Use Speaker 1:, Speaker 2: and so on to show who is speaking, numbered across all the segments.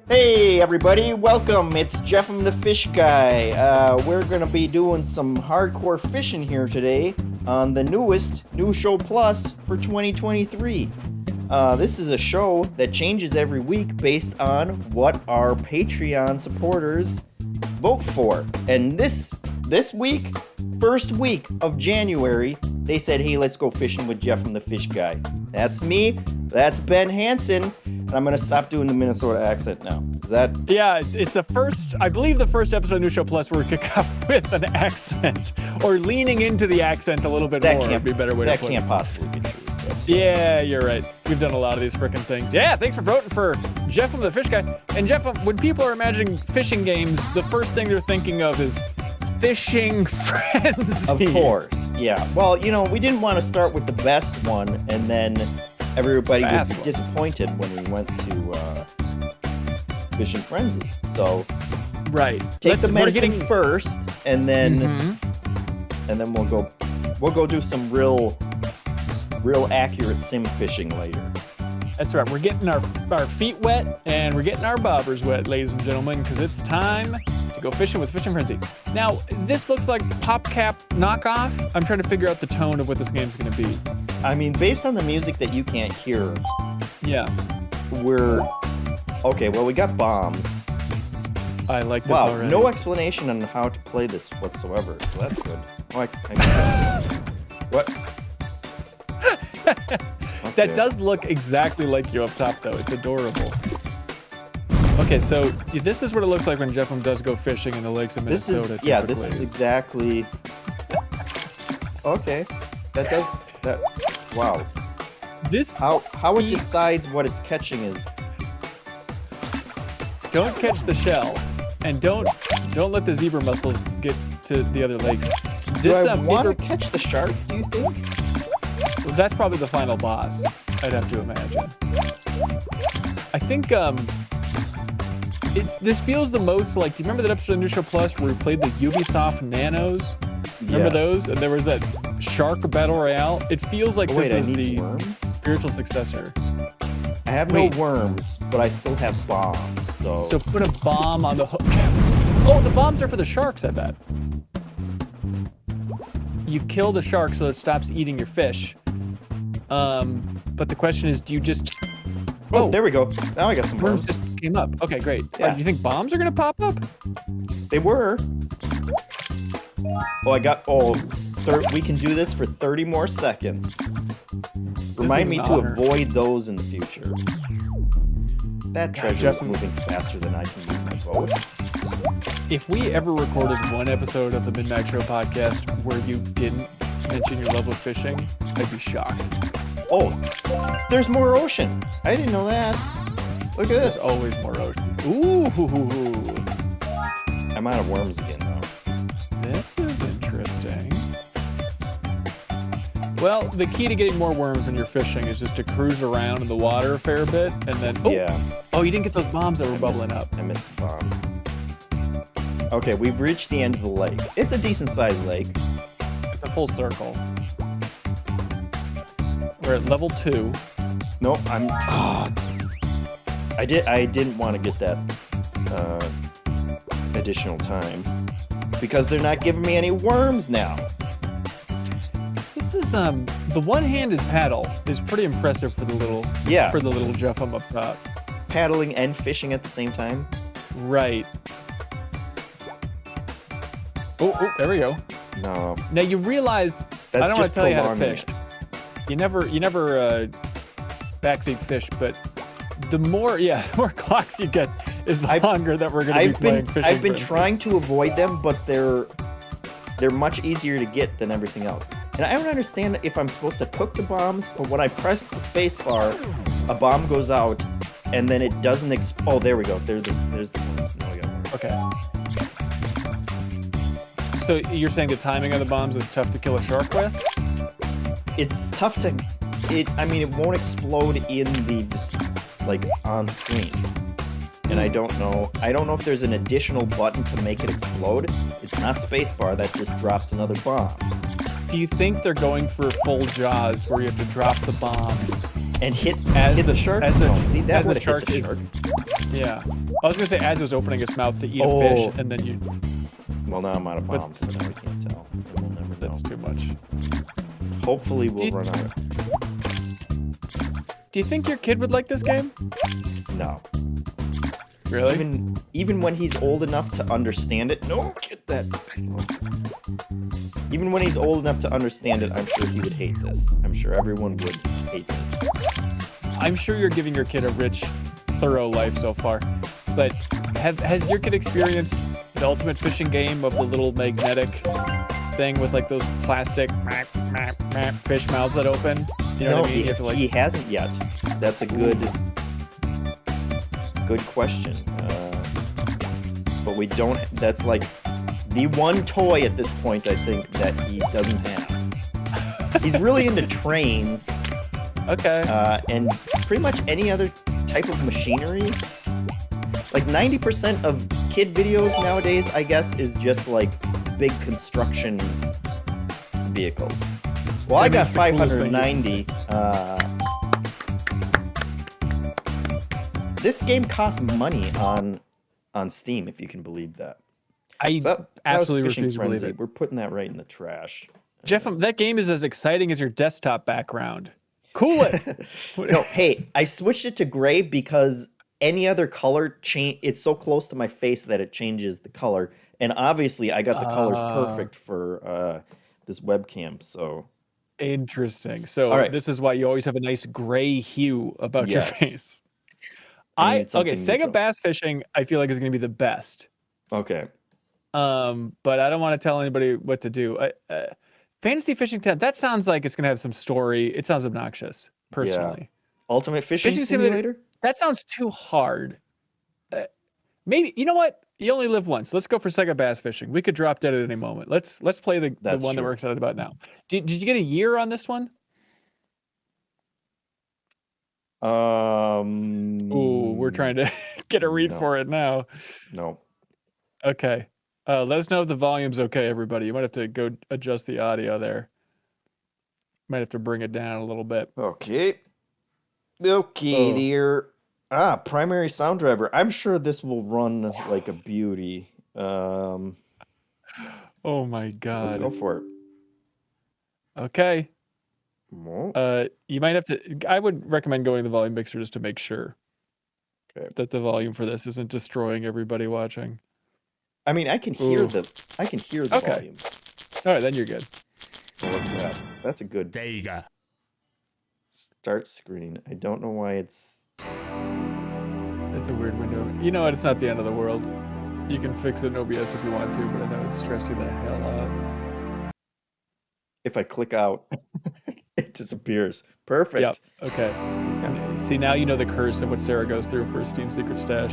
Speaker 1: Hey everybody, welcome. It's JeffM the Fish Guy. We're gonna be doing some hardcore fishing here today on the newest New Show Plus for 2023. This is a show that changes every week based on what our Patreon supporters vote for. And this week, first week of January, they said, hey, let's go fishing with JeffM the Fish Guy. That's me. That's Ben Hansen. And I'm going to stop doing the Minnesota accent now. Is that?
Speaker 2: Yeah, it's the first, I believe the first episode of New Show Plus where we kick off with an accent or leaning into the accent a little bit more would be a better way to put it.
Speaker 1: That can't possibly be true.
Speaker 2: Yeah, you're right. We've done a lot of these freaking things. Yeah, thanks for voting for JeffM the Fish Guy. And JeffM, when people are imagining fishing games, the first thing they're thinking of is fishing frenzy.
Speaker 1: Of course, yeah. Well, you know, we didn't want to start with the best one and then everybody would be disappointed when we went to Fishing Frenzy. So,
Speaker 2: right.
Speaker 1: Take the medicine first, and then we'll go do some real accurate sim fishing later.
Speaker 2: That's right. We're getting our feet wet and we're getting our bobbers wet, ladies and gentlemen, because it's time to go fishing with Fishing Frenzy. Now, this looks like PopCap knockoff. I'm trying to figure out the tone of what this game's going to be.
Speaker 1: I mean, based on the music that you can't hear,
Speaker 2: yeah,
Speaker 1: okay. Well, we got bombs.
Speaker 2: I like this
Speaker 1: wow,
Speaker 2: already.
Speaker 1: No explanation on how to play this whatsoever, so that's good. Oh, I what? Okay.
Speaker 2: That does look exactly like you up top, though. It's adorable. Okay, so this is what it looks like when JeffM does go fishing in the lakes of Minnesota.
Speaker 1: This is exactly. Okay, that. Wow.
Speaker 2: This
Speaker 1: how it decides what it's catching is.
Speaker 2: Don't catch the shell, and don't let the zebra mussels get to the other lakes.
Speaker 1: Do I want to catch the shark? Do you think?
Speaker 2: Well, that's probably the final boss. I'd have to imagine. I think this feels the most like. Do you remember that episode of New Show Plus where we played the Ubisoft Nanos? Remember those? And there was that Shark Battle Royale. It feels like this is the spiritual successor.
Speaker 1: I have no worms, but I still have bombs, so...
Speaker 2: So put a bomb on the hook. Oh, the bombs are for the sharks, I bet. You kill the shark so it stops eating your fish. But the question is, do you just...
Speaker 1: Oh, there we go. Now I got some worms.
Speaker 2: Just came up. Okay, great.
Speaker 1: Yeah.
Speaker 2: Do you think bombs are going to pop up?
Speaker 1: They were. Oh, we can do this for 30 more seconds. Remind me to avoid those in the future. That treasure is moving faster than I can move my boat.
Speaker 2: If we ever recorded one episode of the Midnight Show podcast where you didn't mention your love of fishing, I'd be shocked.
Speaker 1: Oh, there's more ocean. I didn't know that. Look at this.
Speaker 2: There's always more ocean. Ooh.
Speaker 1: I'm out of worms again, though.
Speaker 2: This is interesting. Well, the key to getting more worms when you're fishing is just to cruise around in the water a fair bit, and then... Oh, you didn't get those bombs that were bubbling up.
Speaker 1: I missed the bomb. Okay, we've reached the end of the lake. It's a decent-sized lake.
Speaker 2: It's a full circle. We're at level 2.
Speaker 1: Nope, I didn't want to get that additional time because they're not giving me any worms now.
Speaker 2: This is the one-handed paddle is pretty impressive for the little JeffM up top.
Speaker 1: Paddling and fishing at the same time.
Speaker 2: Right. Oh, there we go.
Speaker 1: No.
Speaker 2: Now you realize I don't want to tell you how to fish. You never backseat fish, but the more clocks you get is the longer that we're going to be playing fishing.
Speaker 1: I've been trying to avoid them, but they're much easier to get than everything else. And I don't understand if I'm supposed to cook the bombs, but when I press the space bar, a bomb goes out, and then it doesn't explode. Oh, there we go. There's the bombs. Now we got worms.
Speaker 2: Okay. So you're saying the timing of the bombs is tough to kill a shark with?
Speaker 1: It's tough to... it won't explode in the... like, on screen. And I don't know if there's an additional button to make it explode. It's not spacebar, that just drops another bomb.
Speaker 2: Do you think they're going for full Jaws where you have to drop the bomb
Speaker 1: And hit
Speaker 2: As
Speaker 1: the shark?
Speaker 2: As the,
Speaker 1: Oh, see, that
Speaker 2: as the
Speaker 1: would have hit the
Speaker 2: shark
Speaker 1: shark.
Speaker 2: is, yeah. I was gonna say as it was opening its mouth to eat a fish, and then you.
Speaker 1: Well, now I'm out of bombs, so now we can't tell. We'll never know.
Speaker 2: That's too much.
Speaker 1: Hopefully we'll run out.
Speaker 2: Do you think your kid would like this game?
Speaker 1: No.
Speaker 2: Really?
Speaker 1: Even when he's old enough to understand it. No, get that. Even when he's old enough to understand it, I'm sure he would hate this. I'm sure everyone would hate this.
Speaker 2: I'm sure you're giving your kid a rich, thorough life so far. But has your kid experienced the ultimate fishing game of the little magnetic thing with like those plastic fish mouths that open? You know what I mean? You have to, like...
Speaker 1: he hasn't yet. That's a good question. But we don't. That's like the one toy at this point I think that he doesn't have. He's really into trains.
Speaker 2: Okay.
Speaker 1: And pretty much any other type of machinery. Like 90% of kid videos nowadays, I guess, is just like big construction vehicles. Well, I got 590. This game costs money on Steam, if you can believe that.
Speaker 2: Absolutely refuse to believe it.
Speaker 1: We're putting that right in the trash.
Speaker 2: Jeff, that game is as exciting as your desktop background. Cool it.
Speaker 1: No, hey, I switched it to gray because any other color it's so close to my face that it changes the color. And obviously, I got the colors perfect for this webcam. So
Speaker 2: interesting. So this is why you always have a nice gray hue about your face. Okay, Sega Bass Fishing, I feel like is going to be the best.
Speaker 1: Okay.
Speaker 2: But I don't want to tell anybody what to do. Fantasy Fishing 10, that sounds like it's going to have some story. It sounds obnoxious, personally.
Speaker 1: Yeah. Ultimate Fishing Simulator?
Speaker 2: That sounds too hard. Maybe, you know what? You only live once. Let's go for Sega Bass Fishing. We could drop dead at any moment. Let's play the one that we're excited about now. Did you get a year on this one? Ooh, we're trying to get a read for it now.
Speaker 1: No.
Speaker 2: Okay. Let us know if the volume's okay, everybody. You might have to go adjust the audio there. Might have to bring it down a little bit.
Speaker 1: Okay. There. Primary sound driver. I'm sure this will run like a beauty.
Speaker 2: Oh my god.
Speaker 1: Let's go for it.
Speaker 2: Okay. You might have to. I would recommend going to the volume mixer just to make sure that the volume for this isn't destroying everybody watching.
Speaker 1: I mean, I can hear the volume.
Speaker 2: All right, then you're good.
Speaker 1: Look at that. That's a good.
Speaker 3: There you go.
Speaker 1: Start screen. I don't know why it's.
Speaker 2: It's a weird window. You know what? It's not the end of the world. You can fix it in OBS if you want to, but I know it's stressing the hell out.
Speaker 1: If I click out, it disappears. Perfect.
Speaker 2: Yep. Okay. Yeah. See, now you know the curse of what Sarah goes through for a Steam Secret Stash.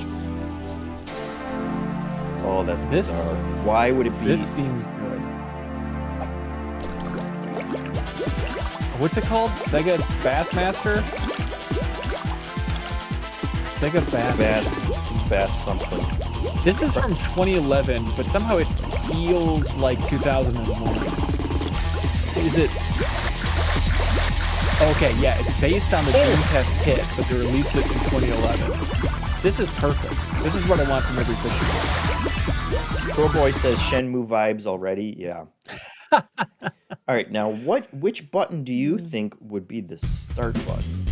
Speaker 1: Oh, that's bizarre. Why would it be?
Speaker 2: This seems good. What's it called? Sega Bassmaster? Sega
Speaker 1: Bass something.
Speaker 2: This is from 2011, but somehow it feels like 2001. Is it? Okay, yeah, it's based on the Dreamcast hit, but they released it in 2011. This is perfect. This is what I want from every fishing game.
Speaker 1: Pro Boy says Shenmue vibes already. Yeah. All right, now which button do you think would be the start button?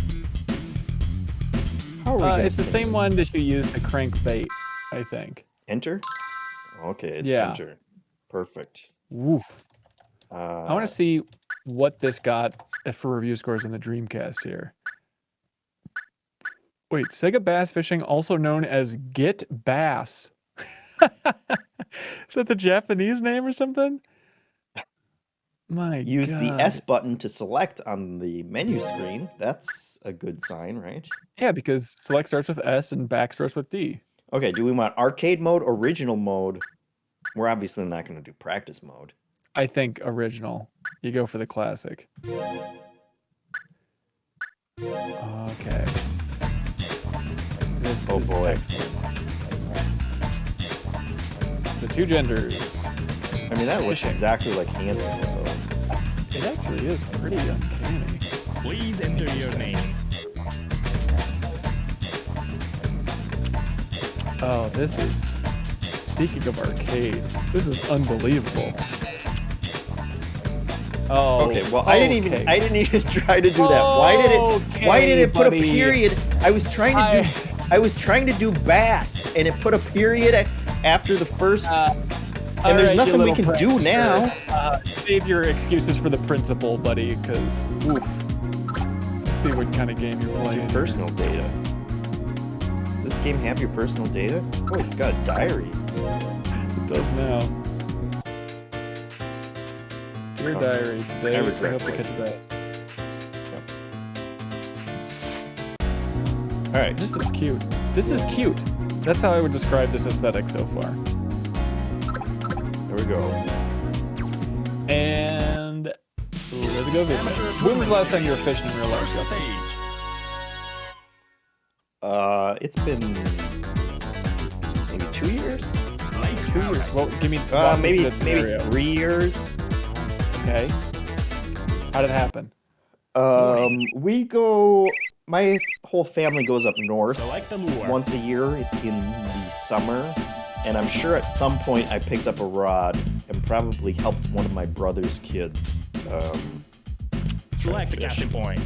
Speaker 1: How are we gonna
Speaker 2: it's the same one that you use to crank bait, I think.
Speaker 1: Enter? Okay, it's enter. Perfect.
Speaker 2: Woof. I want to see what this got for review scores on the Dreamcast here. Wait, Sega Bass Fishing, also known as Get Bass. Is that the Japanese name or something?
Speaker 1: Use the S button to select on the menu screen. That's a good sign, right?
Speaker 2: Yeah, because select starts with S and back starts with D.
Speaker 1: Okay, do we want arcade mode, original mode? We're obviously not going to do practice mode.
Speaker 2: I think original. You go for the classic. Okay. This is
Speaker 1: boy.
Speaker 2: Excellent. The two genders.
Speaker 1: I mean, that looks exactly like Hanson, so...
Speaker 2: It actually is pretty uncanny.
Speaker 3: Please enter your name.
Speaker 2: Oh, this is, speaking of arcade, this is unbelievable. Oh.
Speaker 1: Okay, well, I didn't even try to do that. Why did it put a period? I was trying to do bass, and it put a period after the first. And there's nothing we can do now.
Speaker 2: Save your excuses for the principal, buddy, because oof. Let's see what kind of game you're playing.
Speaker 1: Your personal data. Does this game have your personal data? Oh, it's got a diary.
Speaker 2: It does now. Your diary today. I hope to catch a bass. All right, this is cute. This is cute. That's how I would describe this aesthetic so far.
Speaker 1: There we go.
Speaker 2: And let's go video. When was the last time you were fishing in real life?
Speaker 1: It's been maybe 2 years.
Speaker 2: 2 years. Well, give me
Speaker 1: maybe 3 years.
Speaker 2: Okay. How did it happen?
Speaker 1: We go. My whole family goes up north once a year in the summer, and I'm sure at some point I picked up a rod and probably helped one of my brother's kids.
Speaker 3: Select the captain point.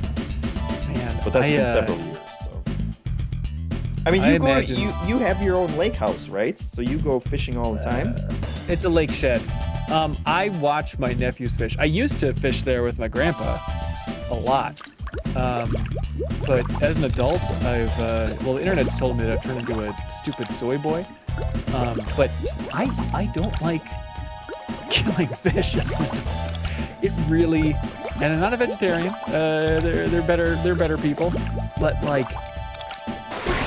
Speaker 2: Man,
Speaker 1: but that's been several years. So, I mean, you have your own lake house, right? So you go fishing all the time.
Speaker 2: It's a lake shed. I watch my nephews fish. I used to fish there with my grandpa a lot. But as an adult, well, the internet's told me that I've turned into a stupid soy boy. But I don't like killing fish as an adult. It really, and I'm not a vegetarian. They're better people. But like,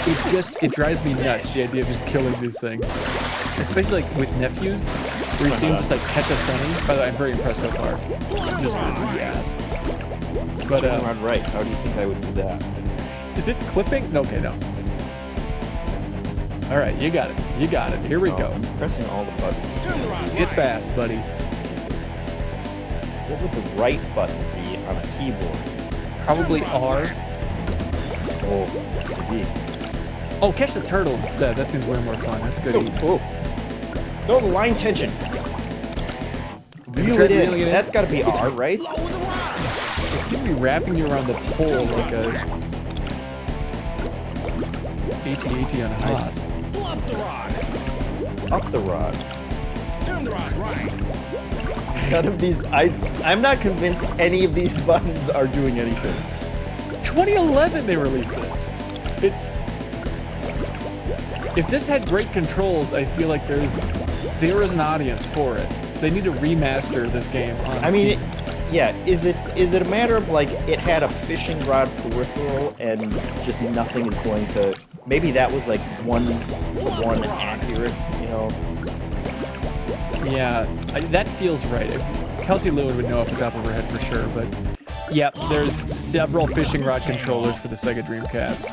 Speaker 2: it drives me nuts, the idea of just killing these things. Especially like with nephews, where you see them just like catch a sunny. By the way, I'm very impressed so far. Just really ass. But
Speaker 1: right. How do you think I would do that?
Speaker 2: Is it clipping? No, okay, no. All right, you got it. You got it. Here we go.
Speaker 1: I'm pressing all the buttons.
Speaker 2: Get fast, buddy.
Speaker 1: What would the right button be on a keyboard?
Speaker 2: Probably R.
Speaker 1: Oh, maybe.
Speaker 2: Oh, catch the turtle instead. That seems way more fun. That's good.
Speaker 1: Oh. No, the line tension. Reel it in. That's got to be R, right?
Speaker 2: It seems to be wrapping you around the pole like a AT-AT on hot.
Speaker 3: Nice. Up the rod.
Speaker 1: Up the rod.
Speaker 3: Turn the rod right.
Speaker 1: None of these. I'm not convinced any of these buttons are doing anything.
Speaker 2: 2011 they released this. If this had great controls, I feel like there is an audience for it. They need to remaster this game on Steam.
Speaker 1: Is it a matter of like it had a fishing rod peripheral and just nothing is going to? Maybe that was like 1-to-1 accurate, you know?
Speaker 2: Yeah, that feels right. Kelsey Lewin would know off the top of her head for sure, but yeah, there's several fishing rod controllers for the Sega Dreamcast.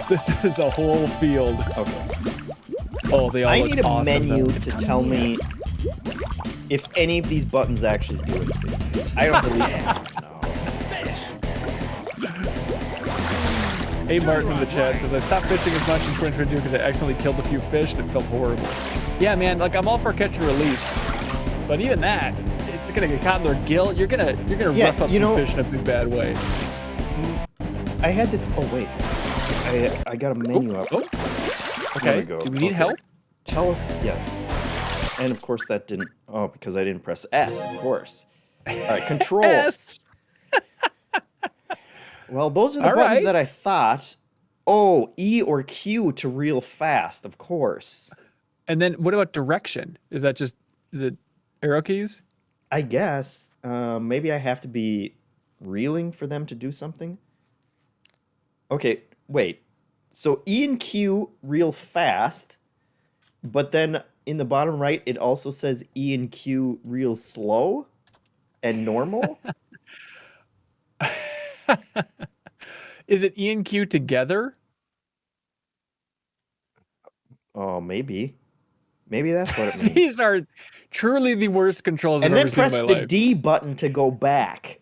Speaker 2: This is a whole field.
Speaker 1: Okay.
Speaker 2: Oh, they all
Speaker 1: I
Speaker 2: look
Speaker 1: need a
Speaker 2: awesome,
Speaker 1: menu
Speaker 2: though.
Speaker 1: to tell me if any of these buttons actually do anything. I don't believe it.
Speaker 2: Hey, Martin in the chat says, I stopped fishing as much in 2022 because I accidentally killed a few fish and it felt horrible. Yeah, man, like I'm all for catch and release, but even that, it's gonna get caught in their gill. You're gonna rough up some fish in a big bad way.
Speaker 1: I had this. Oh wait, I got a menu up.
Speaker 2: Oh. Okay.
Speaker 1: There we go.
Speaker 2: Do we need help?
Speaker 1: Tell us yes. And of course that didn't. Oh, because I didn't press S. Of course. All right, control.
Speaker 2: S.
Speaker 1: Well, those are the buttons that I thought. Oh, E or Q to reel fast, of course.
Speaker 2: And then what about direction? Is that just the arrow keys?
Speaker 1: I guess. Maybe I have to be reeling for them to do something. Okay, wait. So E and Q reel fast, but then in the bottom right, it also says E and Q reel slow and normal.
Speaker 2: Is it E and Q together?
Speaker 1: Oh, maybe. Maybe that's what it means.
Speaker 2: These are truly the worst controls I've ever seen in my life.
Speaker 1: And then press the D button to go back.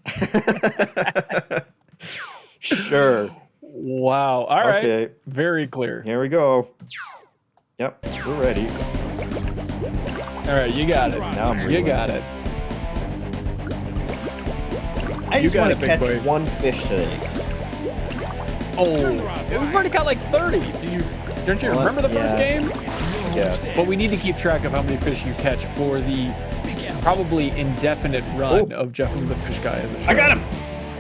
Speaker 1: Sure.
Speaker 2: Wow. All right.
Speaker 1: Okay.
Speaker 2: Very clear.
Speaker 1: Here we go. Yep, we're ready.
Speaker 2: All right, you got it.
Speaker 1: Now I'm
Speaker 2: You
Speaker 1: reeling.
Speaker 2: got it.
Speaker 1: I just
Speaker 2: got
Speaker 1: want
Speaker 2: it,
Speaker 1: to
Speaker 2: big
Speaker 1: catch
Speaker 2: boy.
Speaker 1: one fish today.
Speaker 2: Oh, we've already got like 30. Don't you
Speaker 1: Well,
Speaker 2: remember the first
Speaker 1: yeah.
Speaker 2: game?
Speaker 1: Yes.
Speaker 2: But we need to keep track of how many fish you catch for the probably indefinite run of Jeff and the Fish Guy as a show.
Speaker 1: I got him!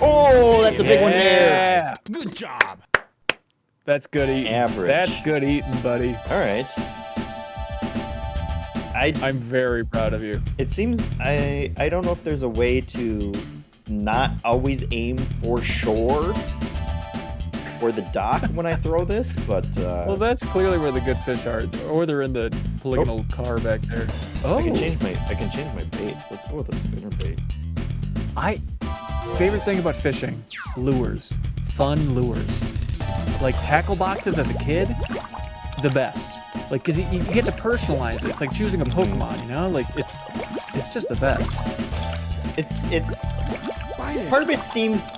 Speaker 1: Oh, that's a big one there.
Speaker 2: Yeah,
Speaker 3: Good job.
Speaker 2: that's good eating.
Speaker 1: Average.
Speaker 2: That's good eating, buddy.
Speaker 1: All right.
Speaker 2: I'm very proud of you.
Speaker 1: It seems I don't know if there's a way to not always aim for shore or the dock when I throw this, but
Speaker 2: Well, that's clearly where the good fish are, or they're in the polygonal car back there. Oh,
Speaker 1: I can change my bait. Let's go with a spinner bait.
Speaker 2: Favorite thing about fishing, lures, fun lures. Like tackle boxes as a kid, the best. Like, cause you get to personalize it. It's like choosing a Pokemon, you know? Like it's just the best.
Speaker 1: It's part of it seems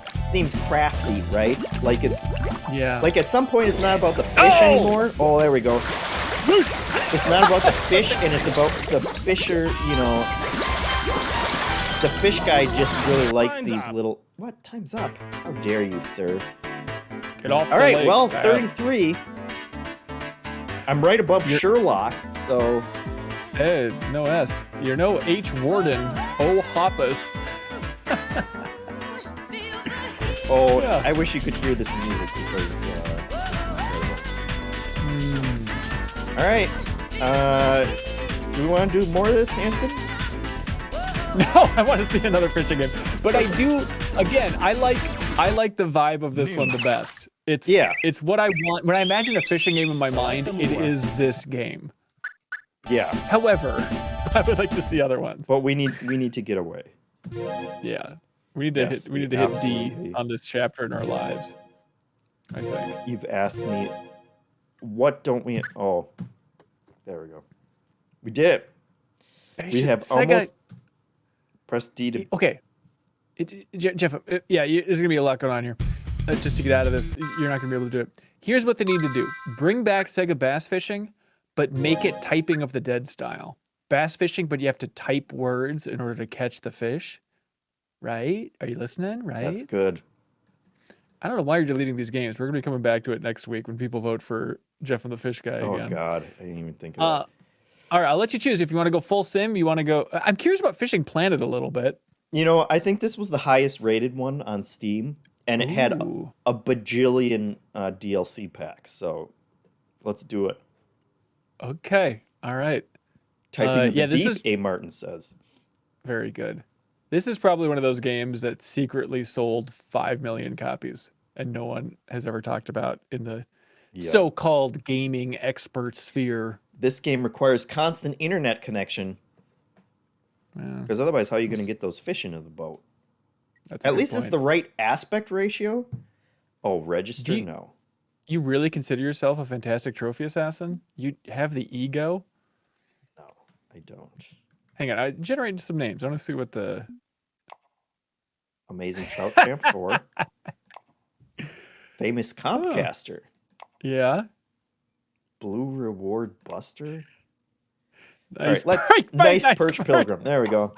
Speaker 1: crafty, right? Like it's
Speaker 2: Yeah.
Speaker 1: like at some point it's not about the fish anymore. Oh, there we go. It's not about the fish, and it's about the fisher, you know. The fish guy just really likes
Speaker 3: Time's
Speaker 1: these
Speaker 3: up.
Speaker 1: little... What? Time's up. How dare you, sir.
Speaker 2: Get off
Speaker 1: All
Speaker 2: the
Speaker 1: right,
Speaker 2: lake,
Speaker 1: well,
Speaker 2: fast.
Speaker 1: 33. I'm right above Sherlock, so...
Speaker 2: No S. You're no H. Warden. Oh, Hoppus.
Speaker 1: Oh,
Speaker 2: Yeah.
Speaker 1: I wish you could hear this music because this is incredible. All right. Do we want to do more of this, Hanson?
Speaker 2: No, I want to see another fishing game. But I do, again, I like the vibe of this one the best. It's what I want. When I imagine a fishing game in my mind, it is this game.
Speaker 1: Yeah,
Speaker 2: However, I would like to see other ones.
Speaker 1: but we need to get away.
Speaker 2: Yeah. We need to
Speaker 1: Yes,
Speaker 2: hit D
Speaker 1: absolutely.
Speaker 2: on this chapter in our lives. I think.
Speaker 1: You've asked me, what don't we... Oh, there we go. We did it. We have almost... Press D to...
Speaker 2: Okay. Jeff, there's going to be a lot going on here. Just to get out of this, you're not going to be able to do it. Here's what they need to do. Bring back Sega Bass Fishing, but make it typing of the dead style. Bass fishing, but you have to type words in order to catch the fish. Right? Are you listening? Right?
Speaker 1: That's good.
Speaker 2: I don't know why you're deleting these games. We're going to be coming back to it next week when people vote for Jeff and the Fish Guy
Speaker 1: Oh,
Speaker 2: again.
Speaker 1: God. I didn't even think of that.
Speaker 2: All right, I'll let you choose if you want to go full sim. You want to go. I'm curious about Fishing Planet a little bit.
Speaker 1: You know, I think this was the highest rated one on Steam, and it had
Speaker 2: Ooh.
Speaker 1: a bajillion DLC packs, so let's do it.
Speaker 2: Okay. All right.
Speaker 1: Typing
Speaker 2: yeah,
Speaker 1: in the
Speaker 2: this
Speaker 1: deep,
Speaker 2: is-
Speaker 1: A. Martin says.
Speaker 2: Very good. This is probably one of those games that secretly sold 5 million copies and no one has ever talked about in the
Speaker 1: Yeah.
Speaker 2: so-called gaming expert sphere.
Speaker 1: This game requires constant internet connection,
Speaker 2: Yeah,
Speaker 1: because otherwise how are you going to get those fish into the boat?
Speaker 2: that's a
Speaker 1: At
Speaker 2: good
Speaker 1: least it's
Speaker 2: point.
Speaker 1: the right aspect ratio. Oh, register?
Speaker 2: Do you-
Speaker 1: No.
Speaker 2: You really consider yourself a fantastic trophy assassin? You have the ego?
Speaker 1: No, I don't.
Speaker 2: Hang on, I generated some names. I want to see what the...
Speaker 1: Amazing Trout Champ 4. Famous Compcaster.
Speaker 2: Yeah.
Speaker 1: Blue Reward Buster. All
Speaker 2: Nice
Speaker 1: right, let's
Speaker 2: perch,
Speaker 1: nice perch
Speaker 2: perch.
Speaker 1: pilgrim. There we go.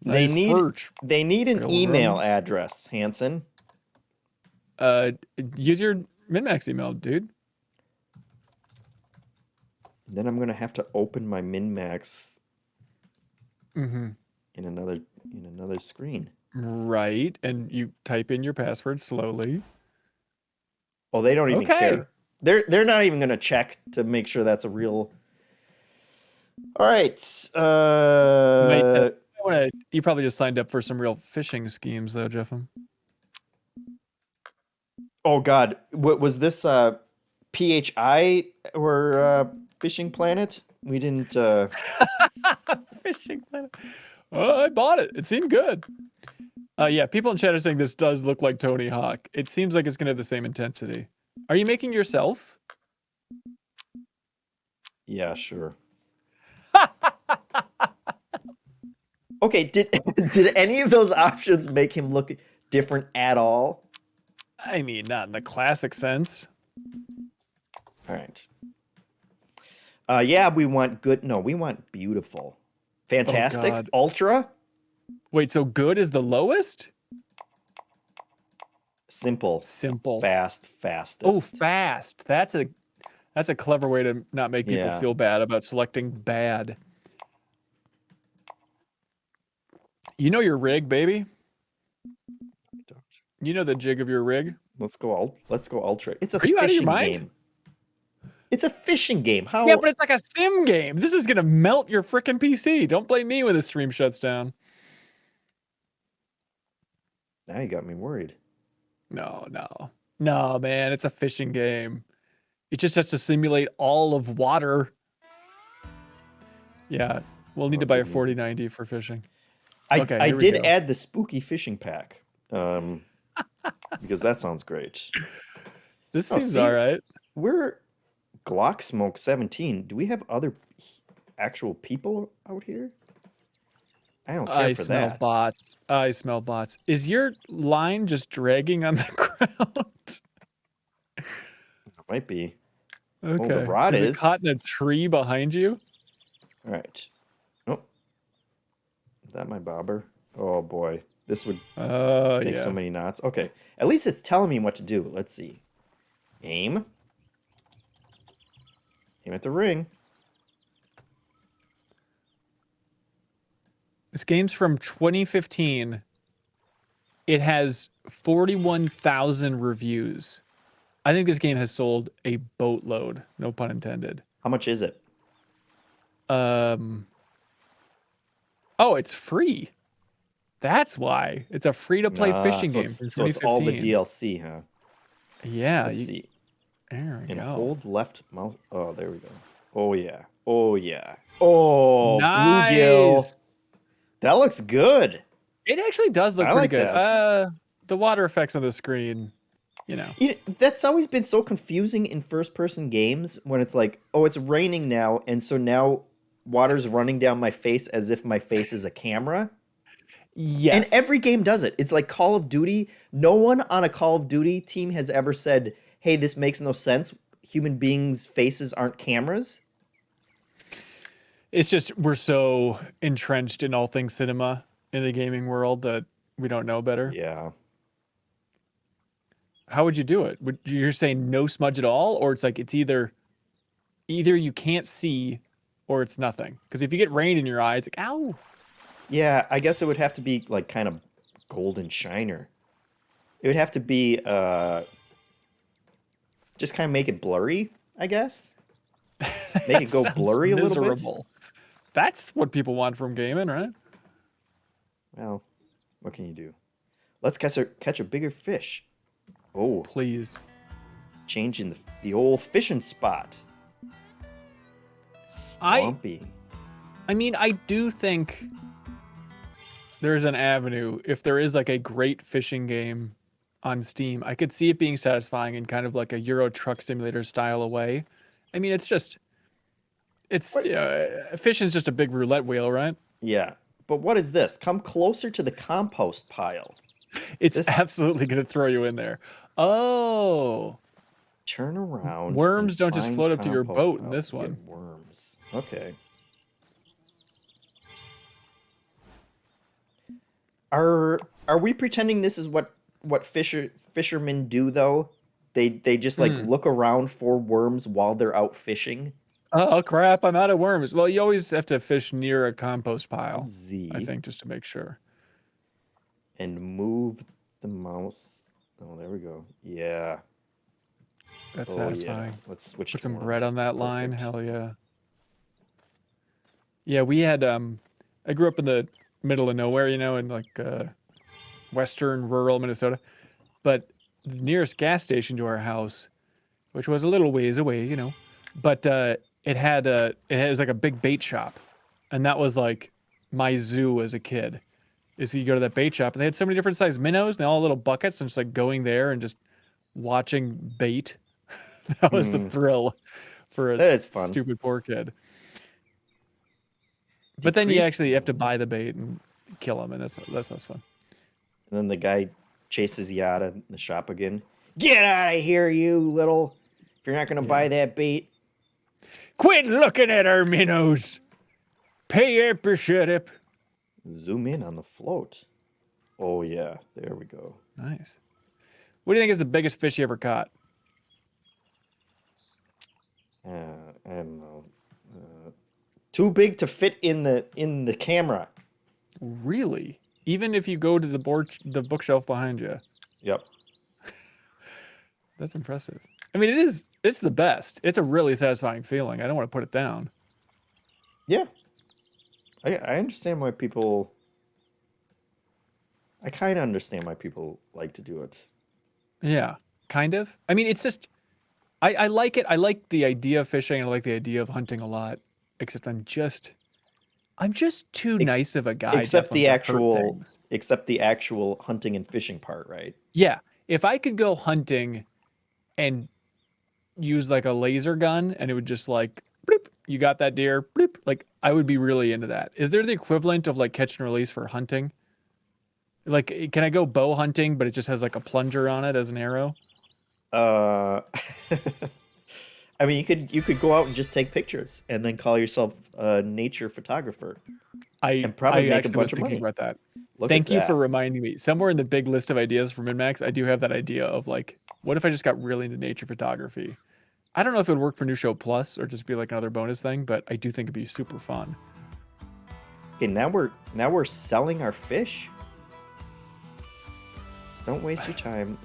Speaker 2: Nice perch.
Speaker 1: They need an
Speaker 2: Pilgrim.
Speaker 1: email address, Hanson.
Speaker 2: Use your min-max email, dude.
Speaker 1: Then I'm gonna have to open my min-max in another screen.
Speaker 2: Right, and you type in your password slowly.
Speaker 1: Oh, they don't even
Speaker 2: Okay.
Speaker 1: care. They're not even gonna check to make sure that's a real. All right.
Speaker 2: You probably just signed up for some real phishing schemes, though, JeffM.
Speaker 1: Oh God, what was this? PHI or Fishing Planet? We didn't.
Speaker 2: Fishing Planet. Oh, I bought it. It seemed good. Yeah, people in chat are saying this does look like Tony Hawk. It seems like it's gonna have the same intensity. Are you making yourself?
Speaker 1: Yeah, sure. Okay, did any of those options make him look different at all?
Speaker 2: I mean, not in the classic sense.
Speaker 1: All right. Yeah, we want good. No, we want beautiful. Fantastic.
Speaker 2: God.
Speaker 1: Ultra.
Speaker 2: Wait, so good is the lowest?
Speaker 1: Simple.
Speaker 2: Simple.
Speaker 1: Fast. Fastest.
Speaker 2: Oh, fast. That's a clever way to not make people feel bad about selecting bad. You know your rig, baby. You know the jig of your rig.
Speaker 1: Let's go ultra. It's a
Speaker 2: Are you out of your
Speaker 1: fishing
Speaker 2: mind?
Speaker 1: game. It's a fishing game. How?
Speaker 2: Yeah, but it's like a sim game. This is gonna melt your frickin' PC. Don't blame me when the stream shuts down.
Speaker 1: Now you got me worried.
Speaker 2: No, man. It's a fishing game. It just has to simulate all of water. Yeah, we'll need to buy a 4090 for fishing.
Speaker 1: I did add the spooky fishing pack, because that sounds great.
Speaker 2: This seems all right.
Speaker 1: We're Glock Smoke 17. Do we have other actual people out here? I don't care for that.
Speaker 2: I smell bots. Is your line just dragging on the ground?
Speaker 1: It might be.
Speaker 2: Okay.
Speaker 1: Oh, the rod
Speaker 2: is
Speaker 1: is.
Speaker 2: it caught in a tree behind you?
Speaker 1: All right. Oh. Is that my bobber? Oh, boy. This would make so many knots. Okay. At least it's telling me what to do. Let's see. Aim. Aim at the ring.
Speaker 2: This game's from 2015. It has 41,000 reviews. I think this game has sold a boatload. No pun intended.
Speaker 1: How much is it?
Speaker 2: Oh, it's free. That's why. It's a free-to-play fishing game from 2015.
Speaker 1: So it's all the DLC, huh?
Speaker 2: Yeah.
Speaker 1: Let's see.
Speaker 2: There we go.
Speaker 1: Hold left mouse. Oh, there we go. Oh, yeah. Oh, yeah. Oh,
Speaker 2: nice.
Speaker 1: bluegill. That looks good.
Speaker 2: It actually does look pretty good. The water effects on the screen, you know.
Speaker 1: That's always been so confusing in first-person games when it's like, oh, it's raining now, and so now water's running down my face as if my face is a camera.
Speaker 2: Yes.
Speaker 1: And every game does it. It's like Call of Duty. No one on a Call of Duty team has ever said, hey, this makes no sense. Human beings' faces aren't cameras.
Speaker 2: It's just we're so entrenched in all things cinema in the gaming world that we don't know better.
Speaker 1: Yeah.
Speaker 2: How would you do it? Would you're saying no smudge at all, or it's like it's either you can't see or it's nothing? Because if you get rain in your eye, it's like ow.
Speaker 1: Yeah, I guess it would have to be like kind of golden shiner. It would have to be just kind of make it blurry, I guess. Make it go blurry a little bit.
Speaker 2: That's what people want from gaming, right?
Speaker 1: Well, what can you do? Let's catch a bigger fish. Oh,
Speaker 2: please.
Speaker 1: Changing the old fishing spot. Swampy.
Speaker 2: I mean, I do think there's an avenue. If there is like a great fishing game on Steam, I could see it being satisfying in kind of like a Euro Truck Simulator style way. I mean, fishing's just a big roulette wheel, right?
Speaker 1: Yeah. But what is this? Come closer to the compost pile.
Speaker 2: It's absolutely going to throw you in there. Oh.
Speaker 1: Turn around.
Speaker 2: Worms don't just float up to your boat in this one.
Speaker 1: Worms. Okay. Are we pretending this is what fishermen do though? They just like look around for worms while they're out fishing.
Speaker 2: Oh crap, I'm out of worms. Well, you always have to fish near a compost pile.
Speaker 1: Z.
Speaker 2: I think just to make sure.
Speaker 1: And move the mouse. Oh, there we go. Yeah.
Speaker 2: That's satisfying.
Speaker 1: Yeah. Let's switch.
Speaker 2: Put some bread on that line. Hell yeah. Yeah, we had I grew up in the middle of nowhere, you know, in like western rural Minnesota. But the nearest gas station to our house, which was a little ways away, you know, but it was like a big bait shop, and that was like my zoo as a kid. Is you go to that bait shop, and they had so many different sized minnows, and all little buckets, and just like going there and just watching bait. That was the thrill for a stupid poor kid. But then you actually have to buy the bait and kill them, and that's not fun.
Speaker 1: And then the guy chases you out of the shop again. Get out of here, you little If you're not gonna buy that bait,
Speaker 2: Quit looking at our minnows. Pay up or shut up.
Speaker 1: zoom in on the float. Oh yeah, there we go.
Speaker 2: Nice. What do you think is the biggest fish you ever caught?
Speaker 1: I don't know. Too big to fit in the camera.
Speaker 2: Really? Even if you go to the bookshelf behind you?
Speaker 1: Yep.
Speaker 2: That's impressive. I mean, it's the best. It's a really satisfying feeling. I don't want to put it down.
Speaker 1: Yeah. I understand why people. I kind of understand why people like to do it.
Speaker 2: Yeah, kind of. I mean, it's just, I like it. I like the idea of fishing. I like the idea of hunting a lot. Except I'm just too nice of a guy.
Speaker 1: Except the
Speaker 2: Definitely
Speaker 1: actual hunting and fishing part, right?
Speaker 2: Yeah. If I could go hunting and use like a laser gun and it would just like, bloop, you got that deer, bloop, like I would be really into that. Is there the equivalent of like catch and release for hunting? Like, can I go bow hunting, but it just has like a plunger on it as an arrow?
Speaker 1: I mean, you could go out and just take pictures and then call yourself a nature photographer. And probably make a bunch of money.
Speaker 2: About that.
Speaker 1: Look
Speaker 2: Thank
Speaker 1: at
Speaker 2: you
Speaker 1: that.
Speaker 2: for reminding me. Somewhere in the big list of ideas for MinMax, I do have that idea of like, what if I just got really into nature photography? I don't know if it would work for New Show Plus or just be like another bonus thing, but I do think it'd be super fun.
Speaker 1: Okay, now we're selling our fish. Don't waste your time.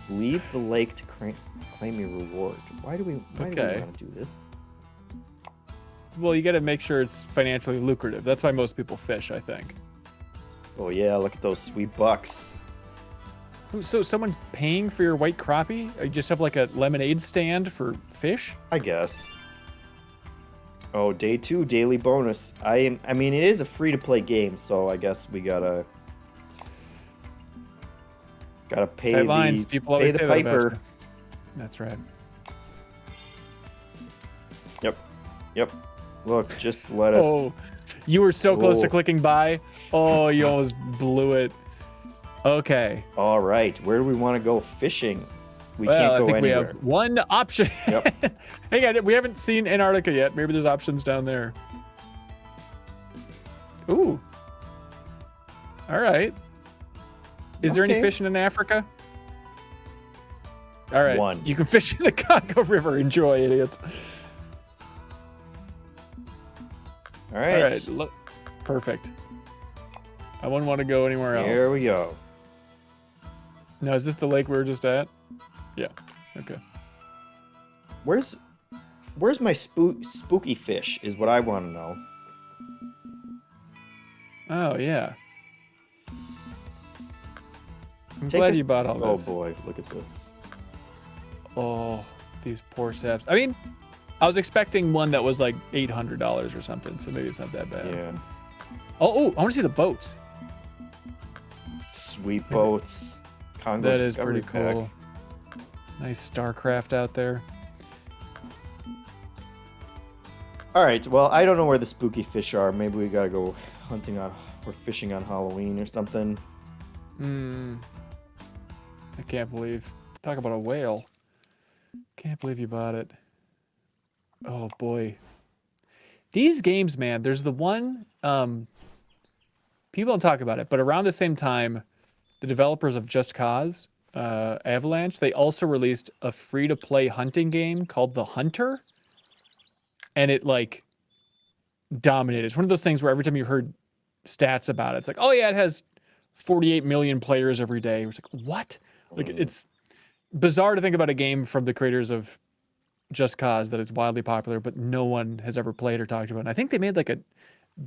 Speaker 1: Leave the lake to claim your reward. Why do we want to do this?
Speaker 2: Well, you got to make sure it's financially lucrative. That's why most people fish, I think.
Speaker 1: Oh yeah, look at those sweet bucks.
Speaker 2: So someone's paying for your white crappie? You just have like a lemonade stand for fish?
Speaker 1: I guess. Oh, day 2, daily bonus. I mean, it is a free-to-play game, so I guess we gotta pay
Speaker 2: Tight lines. People always
Speaker 1: the
Speaker 2: say that about
Speaker 1: piper.
Speaker 2: you. That's right.
Speaker 1: Yep. Look, just let us.
Speaker 2: Oh, you were so close to
Speaker 1: Oh.
Speaker 2: clicking buy. Oh, you almost blew it. Okay.
Speaker 1: All right, where do we want to go fishing? We
Speaker 2: Well,
Speaker 1: can't
Speaker 2: I
Speaker 1: go
Speaker 2: think
Speaker 1: anywhere.
Speaker 2: we have one option.
Speaker 1: Yep.
Speaker 2: Hang on, we haven't seen Antarctica yet. Maybe there's options down there. Ooh. All right. Is there any
Speaker 1: Okay.
Speaker 2: fishing in Africa? All right.
Speaker 1: One.
Speaker 2: You can fish in the Congo River. Enjoy, idiots.
Speaker 1: All right.
Speaker 2: All right. Look. Perfect. I wouldn't want to go anywhere else.
Speaker 1: Here we go.
Speaker 2: Now, is this the lake we were just at? Yeah. Okay.
Speaker 1: Where's my spooky fish? Is what I want to know.
Speaker 2: Oh, yeah. I'm
Speaker 1: Take
Speaker 2: glad
Speaker 1: us-
Speaker 2: you bought all
Speaker 1: Oh
Speaker 2: this.
Speaker 1: boy, look at this.
Speaker 2: Oh, these poor saps. I mean, I was expecting one that was like $800 or something, so maybe it's not that bad.
Speaker 1: Yeah.
Speaker 2: Oh, I want to see the boats.
Speaker 1: Sweet boats. Congo
Speaker 2: That is
Speaker 1: Discovery
Speaker 2: pretty
Speaker 1: Pack.
Speaker 2: cool. Nice StarCraft out there.
Speaker 1: All right. Well, I don't know where the spooky fish are. Maybe we gotta go hunting or fishing on Halloween or something.
Speaker 2: I can't believe. Talk about a whale. Can't believe you bought it. Oh boy. These games, man, there's the one, people don't talk about it, but around the same time, the developers of Just Cause, Avalanche, they also released a free-to-play hunting game called The Hunter, and it, like, dominated. It's one of those things where every time you heard stats about it, it's like, oh yeah, it has 48 million players every day. It's like, what? Like, it's bizarre to think about a game from the creators of Just Cause that is wildly popular, but no one has ever played or talked about. And I think they made like a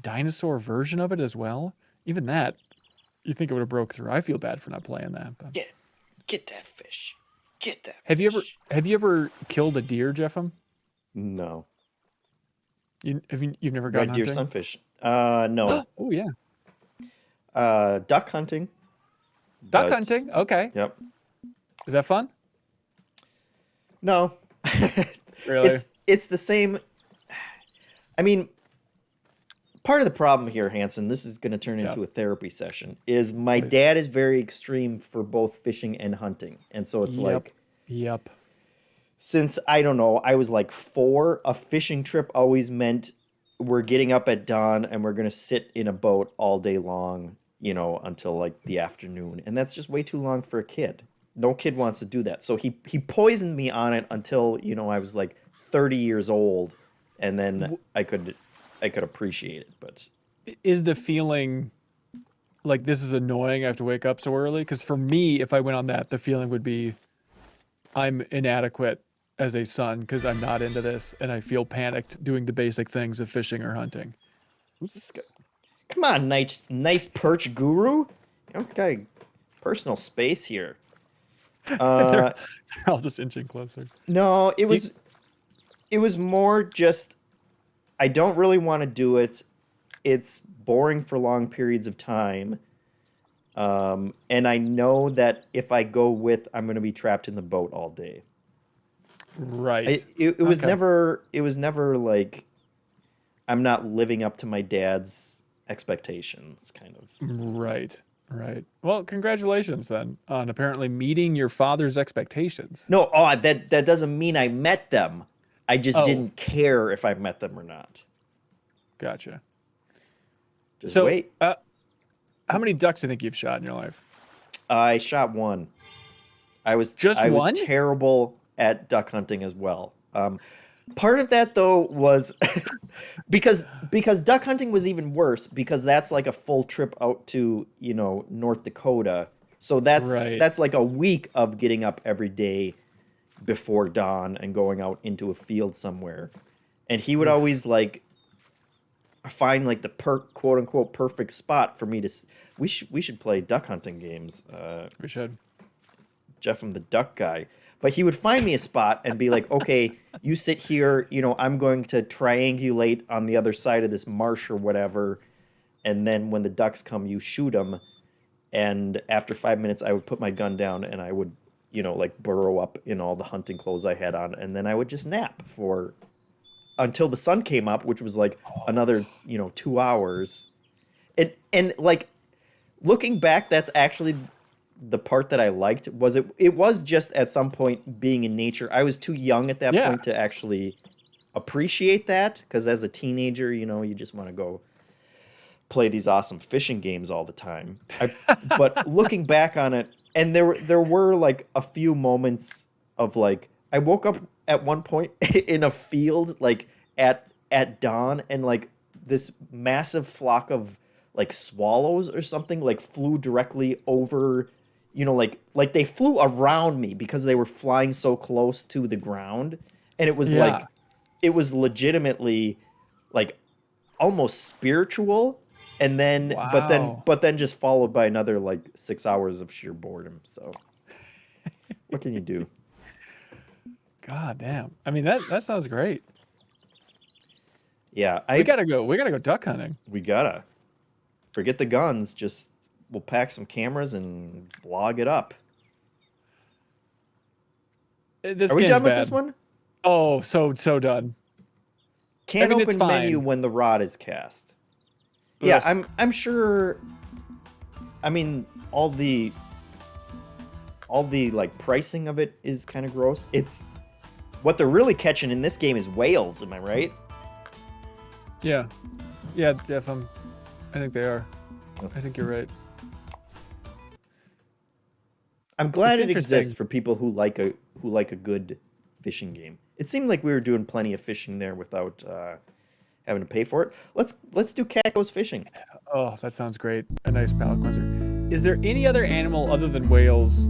Speaker 2: dinosaur version of it as well. Even that, you think it would have broke through. I feel bad for not playing that. But.
Speaker 1: Get that fish. Get that.
Speaker 2: Have you
Speaker 1: fish.
Speaker 2: ever killed a deer, JeffM?
Speaker 1: No.
Speaker 2: You've never gone
Speaker 1: Red deer,
Speaker 2: hunting?
Speaker 1: sunfish. No.
Speaker 2: Oh yeah.
Speaker 1: Duck hunting.
Speaker 2: Duck
Speaker 1: but-
Speaker 2: hunting. Okay.
Speaker 1: Yep.
Speaker 2: Is that fun?
Speaker 1: No.
Speaker 2: Really?
Speaker 1: It's the same. I mean, part of the problem here, Hanson, this is going to turn into a therapy session, is my dad is very extreme for both fishing and hunting. And so it's like,
Speaker 2: Yep.
Speaker 1: since, I don't know, I was like 4, a fishing trip always meant we're getting up at dawn and we're going to sit in a boat all day long, you know, until like the afternoon. And that's just way too long for a kid. No kid wants to do that. So he poisoned me on it until, you know, I was like 30 years old, and then I could appreciate it. But
Speaker 2: is the feeling like this is annoying? I have to wake up so early? Because for me, if I went on that, the feeling would be I'm inadequate as a son because I'm not into this, and I feel panicked doing the basic things of fishing or hunting.
Speaker 1: who's this guy? Come on, nice perch guru. You know, got personal space here.
Speaker 2: They're all just inching closer.
Speaker 1: No, it was more just I don't really want to do it. It's boring for long periods of time. And I know that if I go with, I'm going to be trapped in the boat all day.
Speaker 2: Right.
Speaker 1: It was never like I'm not living up to my dad's expectations, kind of.
Speaker 2: Right. Well, congratulations then on apparently meeting your father's expectations.
Speaker 1: No, that doesn't mean I met them. I just didn't care if I met them or not.
Speaker 2: Gotcha.
Speaker 1: Just
Speaker 2: So,
Speaker 1: wait.
Speaker 2: how many ducks do you think you've shot in your life?
Speaker 1: I shot one. I was
Speaker 2: one?
Speaker 1: terrible at duck hunting as well. Part of that though was because duck hunting was even worse because that's like a full trip out to, you know, North Dakota. So that's like a week of getting up every day before dawn and going out into a field somewhere. And he would always like find like the quote unquote perfect spot for me to we should play duck hunting games.
Speaker 2: We should.
Speaker 1: JeffM the duck guy. But he would find me a spot and be like, okay, you sit here, you know, I'm going to triangulate on the other side of this marsh or whatever. And then when the ducks come, you shoot them. And after 5 minutes, I would put my gun down and I would, you know, like burrow up in all the hunting clothes I had on. And then I would just nap until the sun came up, which was like another, you know, 2 hours. And like looking back, that's actually the part that I liked. It was just at some point being in nature. I was too young at that point to actually appreciate that, because as a teenager, you know, you just want to go play these awesome fishing games all the time. But looking back on it, and there were like a few moments of like I woke up at one point in a field like at dawn, and like this massive flock of like swallows or something like flew directly over, you know, like they flew around me because they were flying so close to the ground. And it was like, it was legitimately like almost spiritual. And then, but then just followed by another like 6 hours of sheer boredom. So what can you do?
Speaker 2: God damn. I mean, that sounds great.
Speaker 1: Yeah.
Speaker 2: We gotta go duck hunting.
Speaker 1: We gotta. Forget the guns. Just we'll pack some cameras and vlog it up.
Speaker 2: Are
Speaker 1: we done with this one?
Speaker 2: Oh, so done.
Speaker 1: Can't open menu when the rod is cast. Ugh. Yeah, I'm sure. I mean, all the like pricing of it is kind of gross. It's what they're really catching in this game is whales. Am I right?
Speaker 2: Yeah, Jeff. I think they are. I think you're right.
Speaker 1: I'm glad it exists for people who like a good fishing game. It seemed like we were doing plenty of fishing there without having to pay for it. Let's do Cat Goes Fishing.
Speaker 2: Oh, that sounds great. A nice palate cleanser. Is there any other animal other than whales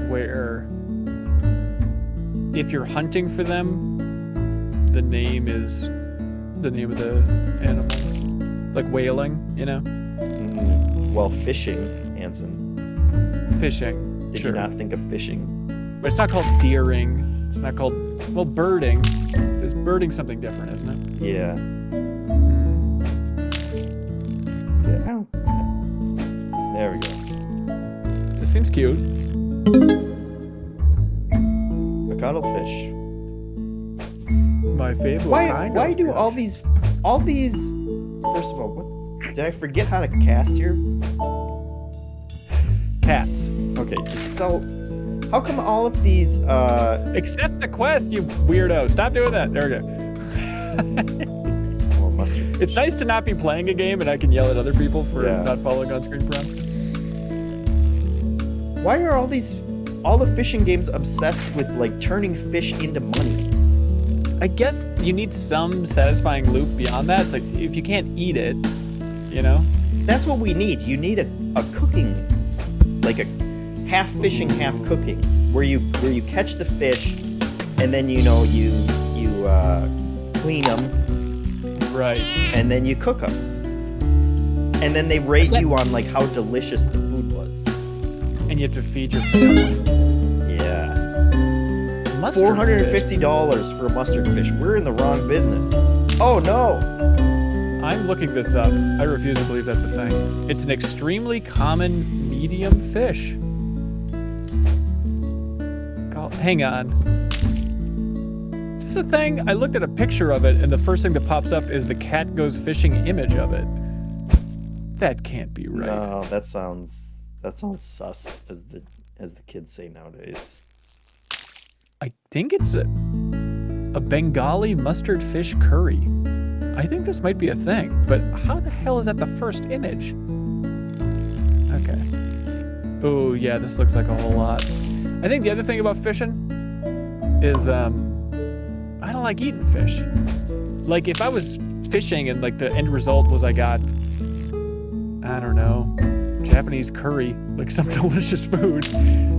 Speaker 2: where if you're hunting for them, the name is the name of the animal? Like whaling, you know?
Speaker 1: Well, fishing, Hanson.
Speaker 2: Fishing.
Speaker 1: Did you not think of fishing?
Speaker 2: But it's not called deering. It's not called, well, birding. Is birding something different, isn't it?
Speaker 1: Yeah. There we go.
Speaker 2: This seems cute.
Speaker 1: A cuttlefish.
Speaker 2: My favorite.
Speaker 1: Why do all these? First of all, what did I forget how to cast here?
Speaker 2: Cats.
Speaker 1: Okay, so How come all of these?
Speaker 2: Accept the quest, you weirdo. Stop doing that. There we go.
Speaker 1: Well, mustard.
Speaker 2: It's nice to not be playing a game and I can yell at other people for not following on-screen prompts.
Speaker 1: Why are all the fishing games obsessed with like turning fish into money?
Speaker 2: I guess you need some satisfying loop beyond that. It's like if you can't eat it, you know?
Speaker 1: That's what we need. You need a cooking, like a half fishing, half cooking, where you catch the fish, and then you clean them,
Speaker 2: right?
Speaker 1: And then you cook them, and then they rate you on like how delicious the food was.
Speaker 2: And you have to feed your family.
Speaker 1: Yeah.
Speaker 2: $450
Speaker 1: for a mustard fish. We're in the wrong business. Oh no!
Speaker 2: I'm looking this up. I refuse to believe that's a thing. It's an extremely common medium fish. Hang on. Is this a thing? I looked at a picture of it, and the first thing that pops up is the cat goes fishing image of it. That can't be right.
Speaker 1: No, that sounds sus, as the kids say nowadays.
Speaker 2: I think it's a Bengali mustard fish curry. I think this might be a thing, but how the hell is that the first image? Okay. Oh yeah, this looks like a whole lot. I think the other thing about fishing is I don't like eating fish. Like if I was fishing and like the end result was I got, I don't know, Japanese curry, like some delicious food,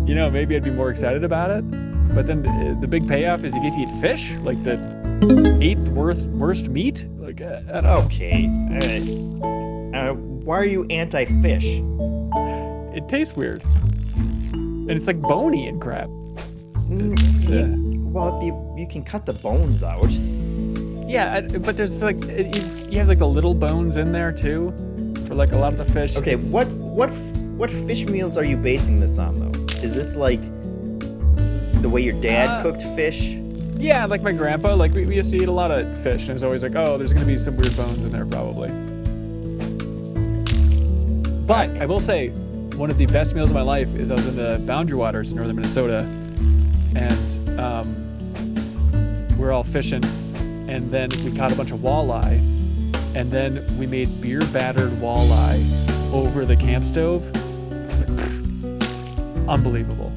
Speaker 2: you know, maybe I'd be more excited about it. But then the big payoff is you get to eat fish, like the 8th worst meat. Like I don't know.
Speaker 1: Okay. Why are you anti-fish?
Speaker 2: It tastes weird. And it's like bony and crap.
Speaker 1: Well, if you can cut the bones out.
Speaker 2: Yeah, but there's like you have like the little bones in there too, for like a lot of the fish.
Speaker 1: Okay, what fish meals are you basing this on though? Is this like the way your dad cooked fish?
Speaker 2: Yeah, like my grandpa. Like we used to eat a lot of fish, and it's always like, oh, there's gonna be some weird bones in there probably. But I will say, one of the best meals of my life is I was in the Boundary Waters in northern Minnesota, and we're all fishing, and then we caught a bunch of walleye, and then we made beer-battered walleye over the camp stove. Unbelievable.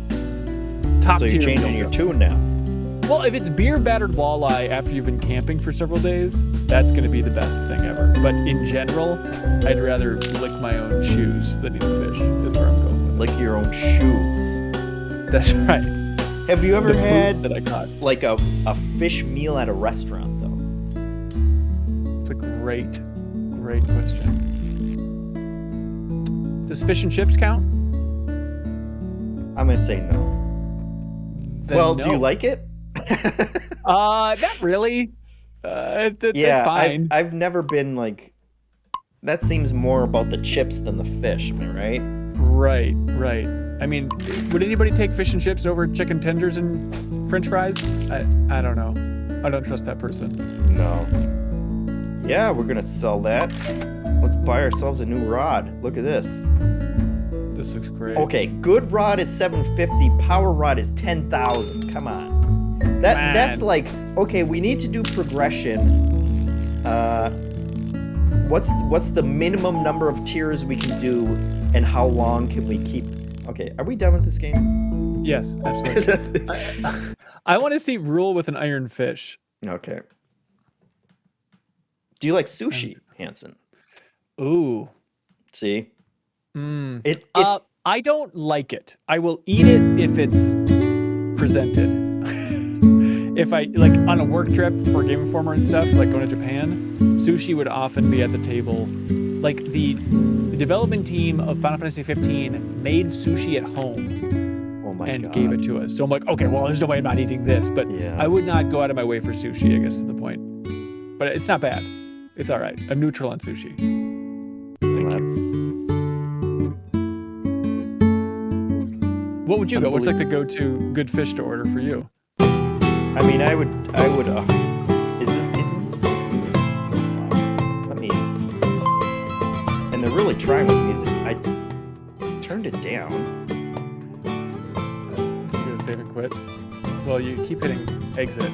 Speaker 2: Top tier.
Speaker 1: So you're changing your tune now.
Speaker 2: Well, if it's beer-battered walleye after you've been camping for several days, that's going to be the best thing ever. But in general, I'd rather lick my own shoes than eat fish, is where I'm going with it.
Speaker 1: Lick your own shoes.
Speaker 2: That's right.
Speaker 1: Have you ever had
Speaker 2: that I caught
Speaker 1: like a fish meal at a restaurant, though?
Speaker 2: It's a great question. Does fish and chips count?
Speaker 1: I'm going to say no.
Speaker 2: Then
Speaker 1: well,
Speaker 2: no.
Speaker 1: Do you like it?
Speaker 2: Not really. That's fine.
Speaker 1: I've never been like. That seems more about the chips than the fish. Am I right?
Speaker 2: Right. I mean, would anybody take fish and chips over chicken tenders and French fries? I don't know. I don't trust that person.
Speaker 1: No. Yeah, we're gonna sell that. Let's buy ourselves a new rod. Look at this.
Speaker 2: This looks great.
Speaker 1: Okay, good rod is $750. Power rod is $10,000. Come on. That's like, okay, we need to do progression. What's the minimum number of tiers we can do, and how long can we keep? Okay, are we done with this game?
Speaker 2: Yes, absolutely. I want to see Rule with an iron fish.
Speaker 1: Okay. Do you like sushi, Hanson?
Speaker 2: Ooh.
Speaker 1: See?
Speaker 2: It's I don't like it. I will eat it if it's presented. If I, like, on a work trip for Game Informer and stuff, like going to Japan, sushi would often be at the table. Like, the development team of Final Fantasy 15 made sushi at home.
Speaker 1: Oh my God.
Speaker 2: And gave it to us. So I'm like, okay, well, there's no way I'm not eating this. But
Speaker 1: yeah.
Speaker 2: I would not go out of my way for sushi, I guess is the point. But it's not bad. It's all right. I'm neutral on sushi. What would you go? What's like the go-to good fish to order for you?
Speaker 1: I mean, I would. Isn't this music so loud? Let me. And they're really trying with music. I turned it down.
Speaker 2: save and quit. Well, you keep hitting exit.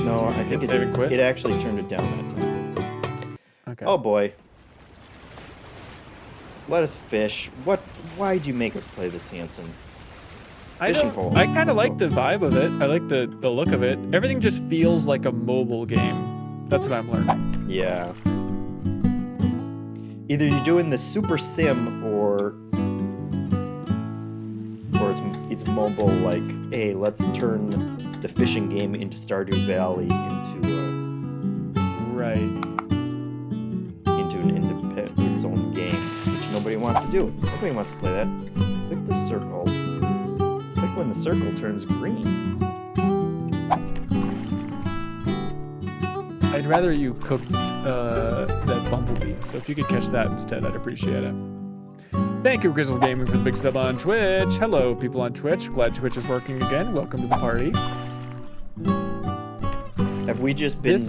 Speaker 1: No, I think
Speaker 2: save and quit?
Speaker 1: it actually turned it down that time.
Speaker 2: Okay.
Speaker 1: Oh boy. Let us fish. Why'd you make us play this, Hanson? Fishing pole.
Speaker 2: I kind of
Speaker 1: Let's
Speaker 2: like
Speaker 1: go.
Speaker 2: the vibe of it. I like the look of it. Everything just feels like a mobile game. That's what I'm learning.
Speaker 1: Yeah. Either you're doing the super sim or it's mobile, like, hey, let's turn the fishing game into Stardew Valley into an independent, its own game, which nobody wants to do. Nobody wants to play that. Click the circle. Click when the circle turns green.
Speaker 2: I'd rather you cooked that bumblebee. So if you could catch that instead, I'd appreciate it. Thank you, Grizzle Gaming, for the big sub on Twitch. Hello, people on Twitch. Glad Twitch is working again. Welcome to the party.
Speaker 1: Have we just been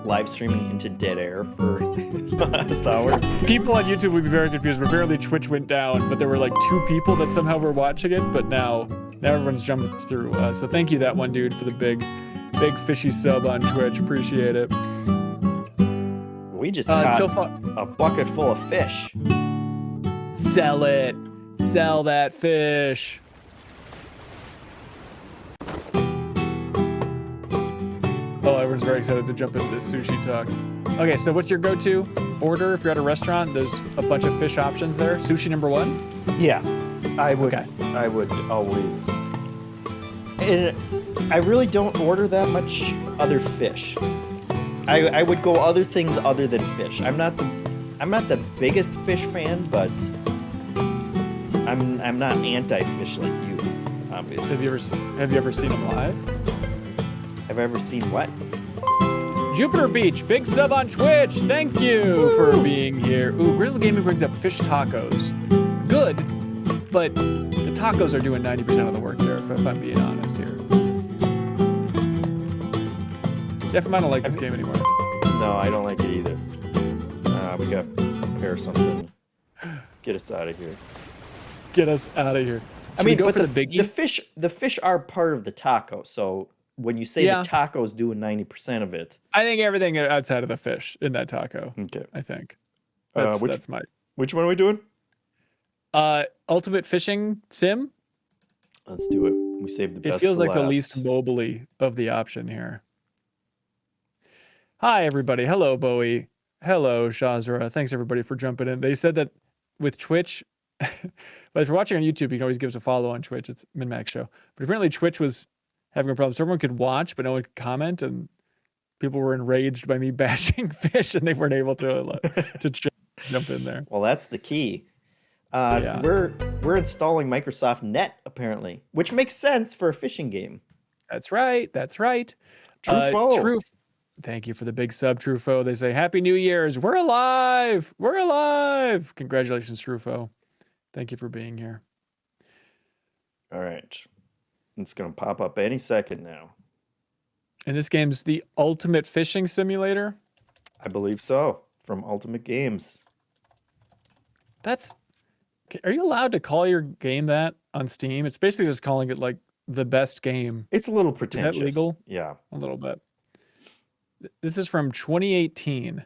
Speaker 1: live streaming into dead air for the last hour?
Speaker 2: People on YouTube would be very confused. Apparently Twitch went down, but there were like 2 people that somehow were watching it, but now everyone's jumping through. So thank you, that one dude, for the big fishy sub on Twitch. Appreciate it.
Speaker 1: We just got
Speaker 2: so far,
Speaker 1: a bucket full of fish.
Speaker 2: sell it. Sell that fish. Oh, everyone's very excited to jump into this sushi talk. Okay, so what's your go-to order if you're at a restaurant? There's a bunch of fish options there. Sushi number 1?
Speaker 1: Yeah, I would.
Speaker 2: Okay.
Speaker 1: I would always. And I really don't order that much other fish. I would go other things other than fish. I'm not the biggest fish fan, but I'm not anti-fish like you, obviously.
Speaker 2: Have you ever seen them live?
Speaker 1: Have I ever seen what?
Speaker 2: Jupiter Beach, big sub on Twitch. Thank you for being here. Ooh, Grizzle Gaming brings up fish tacos. Good, but the tacos are doing 90% of the work there, if I'm being honest here. JeffM, I don't like this game anymore.
Speaker 1: No, I don't like it either. We gotta prepare something. Get us out of here.
Speaker 2: Get us out of here.
Speaker 1: I mean,
Speaker 2: go
Speaker 1: but
Speaker 2: for the biggie?
Speaker 1: the fish are part of the taco. So when you say the taco's doing 90% of it,
Speaker 2: I think everything outside of the fish in that taco.
Speaker 1: okay.
Speaker 2: I think.
Speaker 1: Which one are we doing?
Speaker 2: Ultimate Fishing Sim.
Speaker 1: Let's do it. We saved the best.
Speaker 2: It feels
Speaker 1: for
Speaker 2: like the
Speaker 1: last.
Speaker 2: least mobily of the option here. Hi, everybody. Hello, Bowie. Hello, Shazra. Thanks, everybody, for jumping in. They said that with Twitch, but if you're watching on YouTube, you can always give us a follow on Twitch. It's MinMax Show. But apparently Twitch was having a problem. So everyone could watch, but no one could comment, and people were enraged by me bashing fish, and they weren't able to jump in there.
Speaker 1: Well, that's the key.
Speaker 2: Yeah.
Speaker 1: We're installing Microsoft Net, apparently, which makes sense for a fishing game.
Speaker 2: That's right. That's right.
Speaker 1: Trufo.
Speaker 2: Thank you for the big sub, Trufo. They say, Happy New Year's. We're alive. We're alive. Congratulations, Trufo. Thank you for being here.
Speaker 1: All right. It's going to pop up any second now.
Speaker 2: And this game's the ultimate fishing simulator?
Speaker 1: I believe so. From Ultimate Games.
Speaker 2: Are you allowed to call your game that on Steam? It's basically just calling it like the best game.
Speaker 1: It's a little pretentious.
Speaker 2: Is that legal?
Speaker 1: Yeah.
Speaker 2: A little bit. This is from 2018.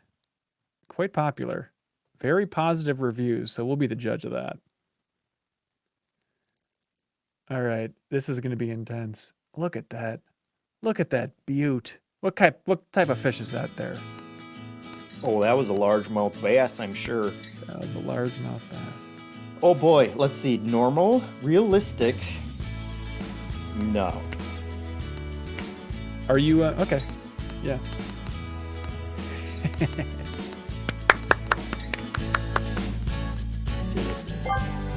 Speaker 2: Quite popular. Very positive reviews, so we'll be the judge of that. All right, this is going to be intense. Look at that. Look at that beaut. What type of fish is that there?
Speaker 1: Oh, that was a largemouth bass, I'm sure.
Speaker 2: That was a largemouth bass.
Speaker 1: Oh boy, let's see. Normal, realistic. No.
Speaker 2: Are you okay? Yeah.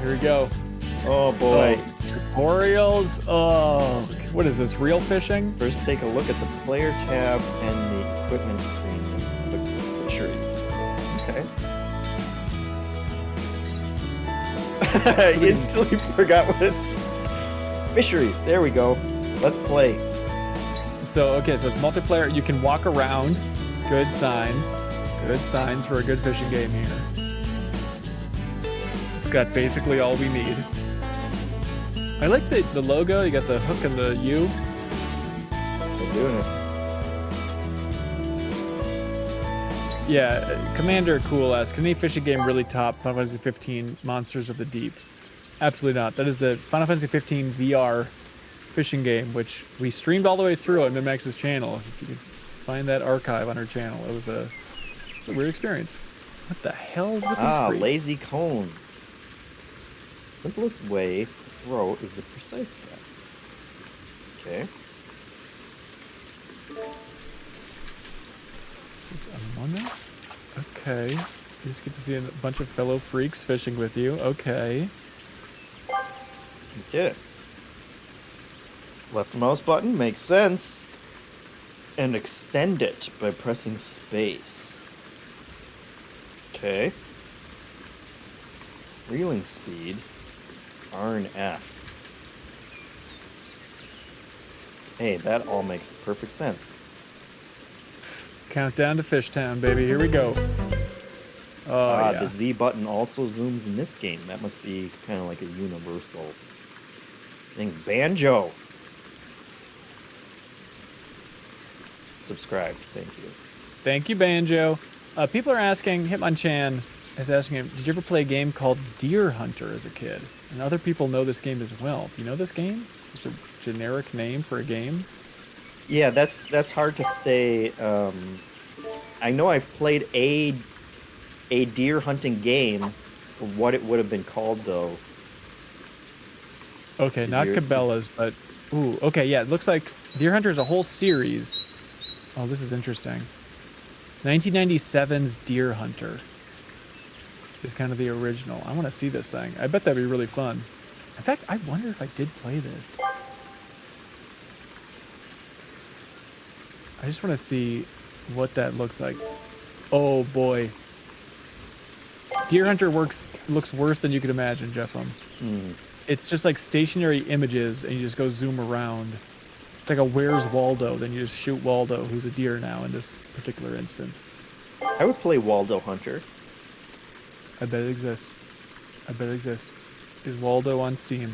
Speaker 2: Here we go.
Speaker 1: Oh boy.
Speaker 2: Tutorials. Oh, what is this? Real fishing?
Speaker 1: First, take a look at the player tab and the equipment screen. Look at the fisheries. Okay. Instantly forgot what it's. Fisheries. There we go. Let's play.
Speaker 2: So it's multiplayer. You can walk around. Good signs. Good signs for a good fishing game here. It's got basically all we need. I like the logo. You got the hook and the U.
Speaker 1: We're doing it.
Speaker 2: Yeah, Commander Cool asks, can any fishing game really top Final Fantasy 15 Monsters of the Deep? Absolutely not. That is the Final Fantasy 15 VR fishing game, which we streamed all the way through on Mimex's channel. If you could find that archive on her channel, it was a weird experience. What the hell is with these freaks?
Speaker 1: Lazy cones. Simplest way to throw is the precise best. Okay.
Speaker 2: Is Among Us? Okay. You just get to see a bunch of fellow freaks fishing with you. Okay.
Speaker 1: You did it. Left mouse button makes sense. And extend it by pressing space. Okay. Reeling speed. R and F. Hey, that all makes perfect sense.
Speaker 2: Countdown to Fish Town, baby. Here we go. Oh, yeah.
Speaker 1: The Z button also zooms in this game. That must be kind of like a universal thing. Banjo. Subscribed. Thank you.
Speaker 2: Thank you, Banjo. People are asking, Hitmonchan is asking him, did you ever play a game called Deer Hunter as a kid? And other people know this game as well. Do you know this game? Just a generic name for a game?
Speaker 1: Yeah, that's hard to say. I know I've played a deer hunting game. What it would have been called, though.
Speaker 2: Okay, not Cabela's, but... Ooh, okay, yeah, it looks like Deer Hunter is a whole series. Oh, this is interesting. 1997's Deer Hunter is kind of the original. I want to see this thing. I bet that'd be really fun. In fact, I wonder if I did play this. I just want to see what that looks like. Oh boy. Deer Hunter looks worse than you could imagine, JeffM. It's just like stationary images and you just go zoom around. It's like a Where's Waldo, then you just shoot Waldo, who's a deer now in this particular instance.
Speaker 1: I would play Waldo Hunter.
Speaker 2: I bet it exists. I bet it exists. Is Waldo on Steam?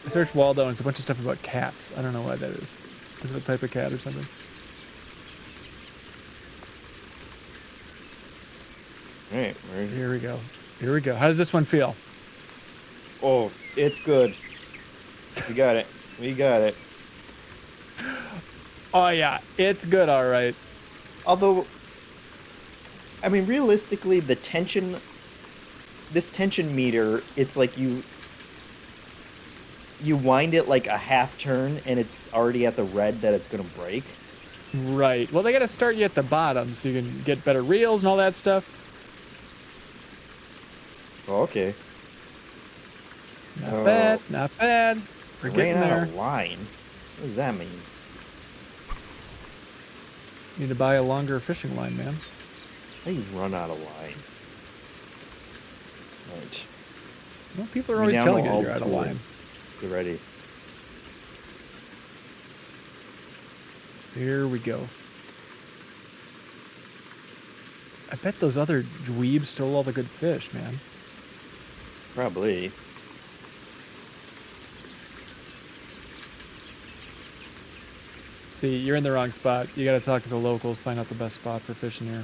Speaker 2: I searched Waldo and it's a bunch of stuff about cats. I don't know why that is. Is it a type of cat or something?
Speaker 1: Alright,
Speaker 2: here we go. Here we go. How does this one feel?
Speaker 1: Oh, it's good. We got it. We got it.
Speaker 2: Oh yeah, it's good, all right.
Speaker 1: Although, I mean, realistically, this tension meter, it's like you wind it like a half turn and it's already at the red that it's gonna break.
Speaker 2: Right. Well, they gotta start you at the bottom so you can get better reels and all that stuff.
Speaker 1: Oh, okay.
Speaker 2: Not bad, not bad. We're getting there.
Speaker 1: Ran out of line. What does that mean?
Speaker 2: Need to buy a longer fishing line, man.
Speaker 1: How do you run out of line? Right.
Speaker 2: Well, people are always telling you you're out of line.
Speaker 1: Get ready.
Speaker 2: Here we go. I bet those other dweebs stole all the good fish, man.
Speaker 1: Probably.
Speaker 2: See, you're in the wrong spot. You gotta talk to the locals, find out the best spot for fishing here.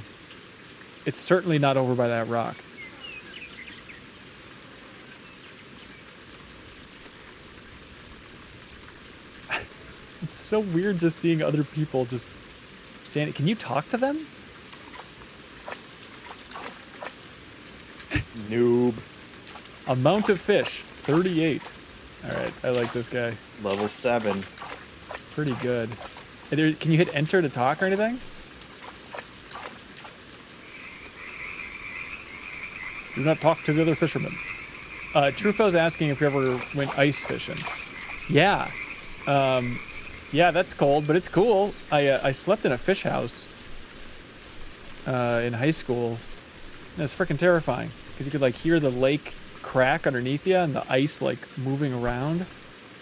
Speaker 2: It's certainly not over by that rock. It's so weird just seeing other people just standing. Can you talk to them?
Speaker 1: Noob.
Speaker 2: Amount of fish, 38. All right, I like this guy.
Speaker 1: Level 7.
Speaker 2: Pretty good. Can you hit enter to talk or anything? Do not talk to the other fishermen. Trufo's asking if you ever went ice fishing. Yeah. Yeah, that's cold, but it's cool. I slept in a fish house in high school. And it's freaking terrifying because you could like hear the lake crack underneath you and the ice like moving around.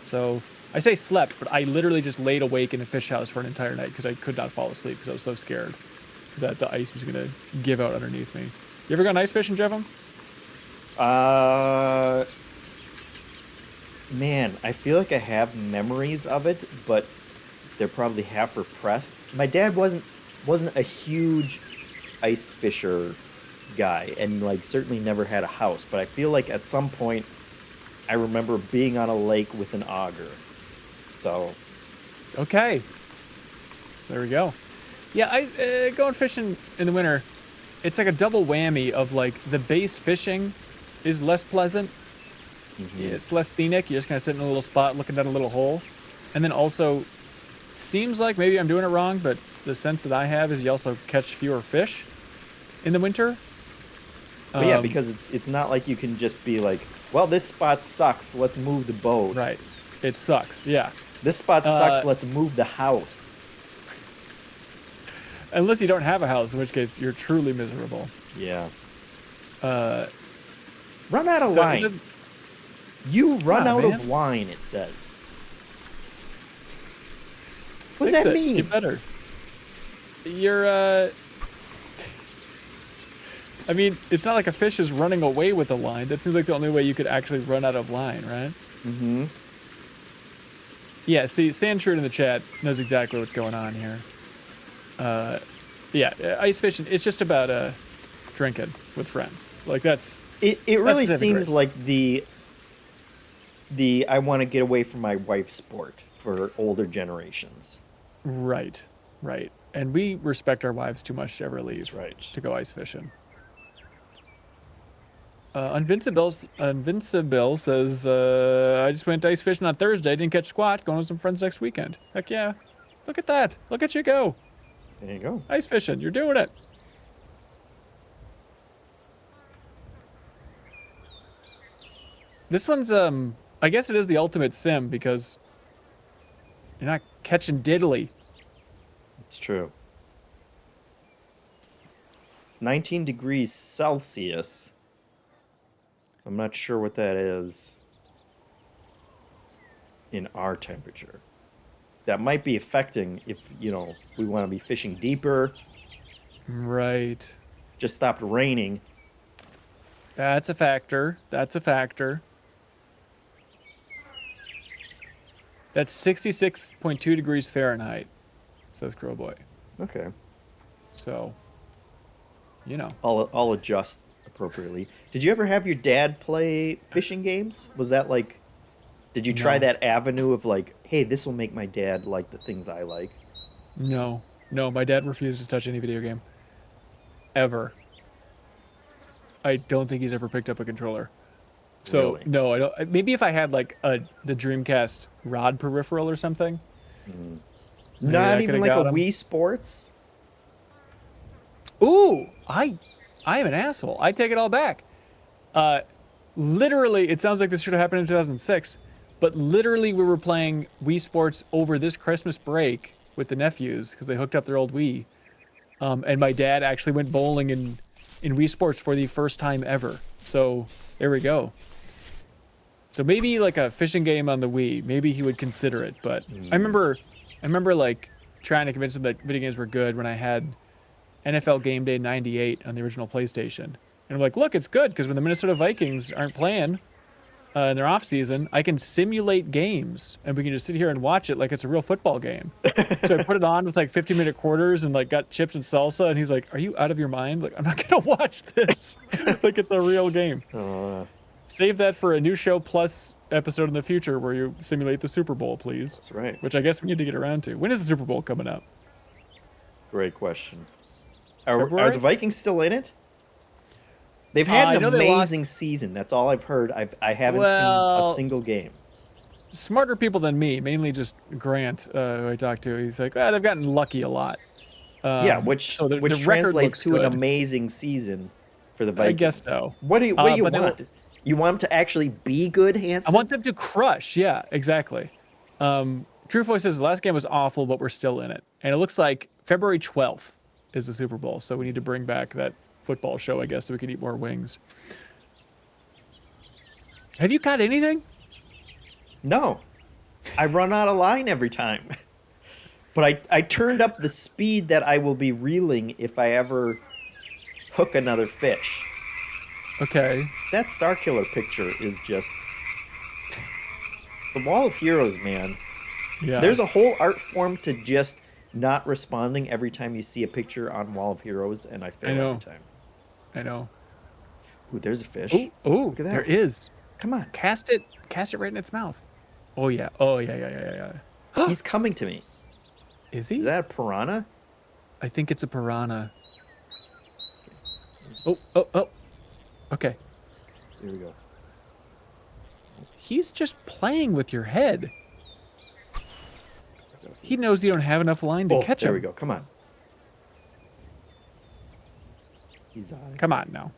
Speaker 2: So I say slept, but I literally just laid awake in a fish house for an entire night because I could not fall asleep because I was so scared that the ice was gonna give out underneath me. You ever gone ice fishing, JeffM?
Speaker 1: Man, I feel like I have memories of it, but they're probably half repressed. My dad wasn't a huge ice fisher guy, and like certainly never had a house. But I feel like at some point, I remember being on a lake with an auger. So,
Speaker 2: Okay. There we go. Yeah, I going fishing in the winter. It's like a double whammy of like the base fishing is less pleasant. It's less scenic. You're just kind of sitting in a little spot looking down a little hole. And then also, seems like maybe I'm doing it wrong, but the sense that I have is you also catch fewer fish in the winter.
Speaker 1: but yeah, because it's not like you can just be like, well, this spot sucks. Let's move the boat.
Speaker 2: Right. It sucks. Yeah.
Speaker 1: This spot sucks. Let's move the house.
Speaker 2: Unless you don't have a house, in which case you're truly miserable.
Speaker 1: Yeah.
Speaker 2: Run
Speaker 1: out of line. You run out of line, it says. What does that mean?
Speaker 2: You better. You're, I mean, it's not like a fish is running away with a line. That seems like the only way you could actually run out of line, right?
Speaker 1: Mm-hmm.
Speaker 2: Yeah, see, Sandshrew in the chat knows exactly what's going on here. Yeah, ice fishing, it's just about drinking with friends. Like, that's...
Speaker 1: It really
Speaker 2: that's
Speaker 1: seems like the I want to get away from my wife sport for older generations.
Speaker 2: Right, right. And we respect our wives too much to ever leave.
Speaker 1: That's right.
Speaker 2: To go ice fishing. Invincible says, I just went ice fishing on Thursday, didn't catch squat, going with some friends next weekend. Heck yeah. Look at that. Look at you go.
Speaker 1: There you go.
Speaker 2: Ice fishing. You're doing it. This one's, I guess it is the ultimate sim because you're not catching diddly.
Speaker 1: It's true. It's 19 degrees Celsius. So I'm not sure what that is in our temperature. That might be affecting if, you know, we want to be fishing deeper.
Speaker 2: Right.
Speaker 1: Just stopped raining.
Speaker 2: That's a factor. That's a factor. That's 66.2 degrees Fahrenheit, says Crowboy.
Speaker 1: Okay.
Speaker 2: So, you know.
Speaker 1: I'll adjust appropriately. Did you ever have your dad play fishing games? Was that like... Did you try that avenue of like, hey, this will make my dad like the things I like?
Speaker 2: No. No, my dad refused to touch any video game. Ever. I don't think he's ever picked up a controller. So,
Speaker 1: Really?
Speaker 2: no, I don't. Maybe if I had like the Dreamcast rod peripheral or something.
Speaker 1: Not even like a Wii Sports?
Speaker 2: Ooh, I am an asshole. I take it all back. Literally, it sounds like this should have happened in 2006, but literally we were playing Wii Sports over this Christmas break with the nephews because they hooked up their old Wii. And my dad actually went bowling in Wii Sports for the first time ever. So there we go. So maybe like a fishing game on the Wii, maybe he would consider it. But I remember like trying to convince him that video games were good when I had NFL Game Day 98 on the original PlayStation. And I'm like, look, it's good because when the Minnesota Vikings aren't playing in their off season, I can simulate games and we can just sit here and watch it like it's a real football game. So I put it on with like 50-minute quarters and like got chips and salsa. And he's like, are you out of your mind? Like, I'm not going to watch this like it's a real game. Save that for a new show plus episode in the future where you simulate the Super Bowl, please.
Speaker 1: That's right.
Speaker 2: Which I guess we need to get around to. When is the Super Bowl coming up?
Speaker 1: Great question. Are the Vikings still in it? They've had an amazing season. That's all I've heard. I haven't seen a single game.
Speaker 2: Smarter people than me, mainly just Grant, who I talked to. He's like, they've gotten lucky a lot.
Speaker 1: Which translates to an amazing season for the Vikings.
Speaker 2: I guess so.
Speaker 1: What do you want? You want them to actually be good, Hanson?
Speaker 2: I want them to crush. Yeah, exactly. True Voice says the last game was awful, but we're still in it. And it looks like February 12th is the Super Bowl, so we need to bring back that football show, I guess, so we can eat more wings. Have you caught anything?
Speaker 1: No. I run out of line every time. But I turned up the speed that I will be reeling if I ever hook another fish.
Speaker 2: Okay.
Speaker 1: That Starkiller picture is just... the Wall of Heroes, man.
Speaker 2: Yeah.
Speaker 1: There's a whole art form to just not responding every time you see a picture on Wall of Heroes, and I fail every time.
Speaker 2: I know.
Speaker 1: Ooh, there's a fish.
Speaker 2: Ooh,
Speaker 1: Look at that.
Speaker 2: there is.
Speaker 1: Come on.
Speaker 2: Cast it right in its mouth. Oh yeah. Oh yeah.
Speaker 1: He's coming to me.
Speaker 2: Is he?
Speaker 1: Is that a piranha?
Speaker 2: I think it's a piranha. Oh. Okay.
Speaker 1: Here we go.
Speaker 2: He's just playing with your head. He knows you don't have enough line to catch him.
Speaker 1: There we go. Come on. He's on.
Speaker 2: Come on now.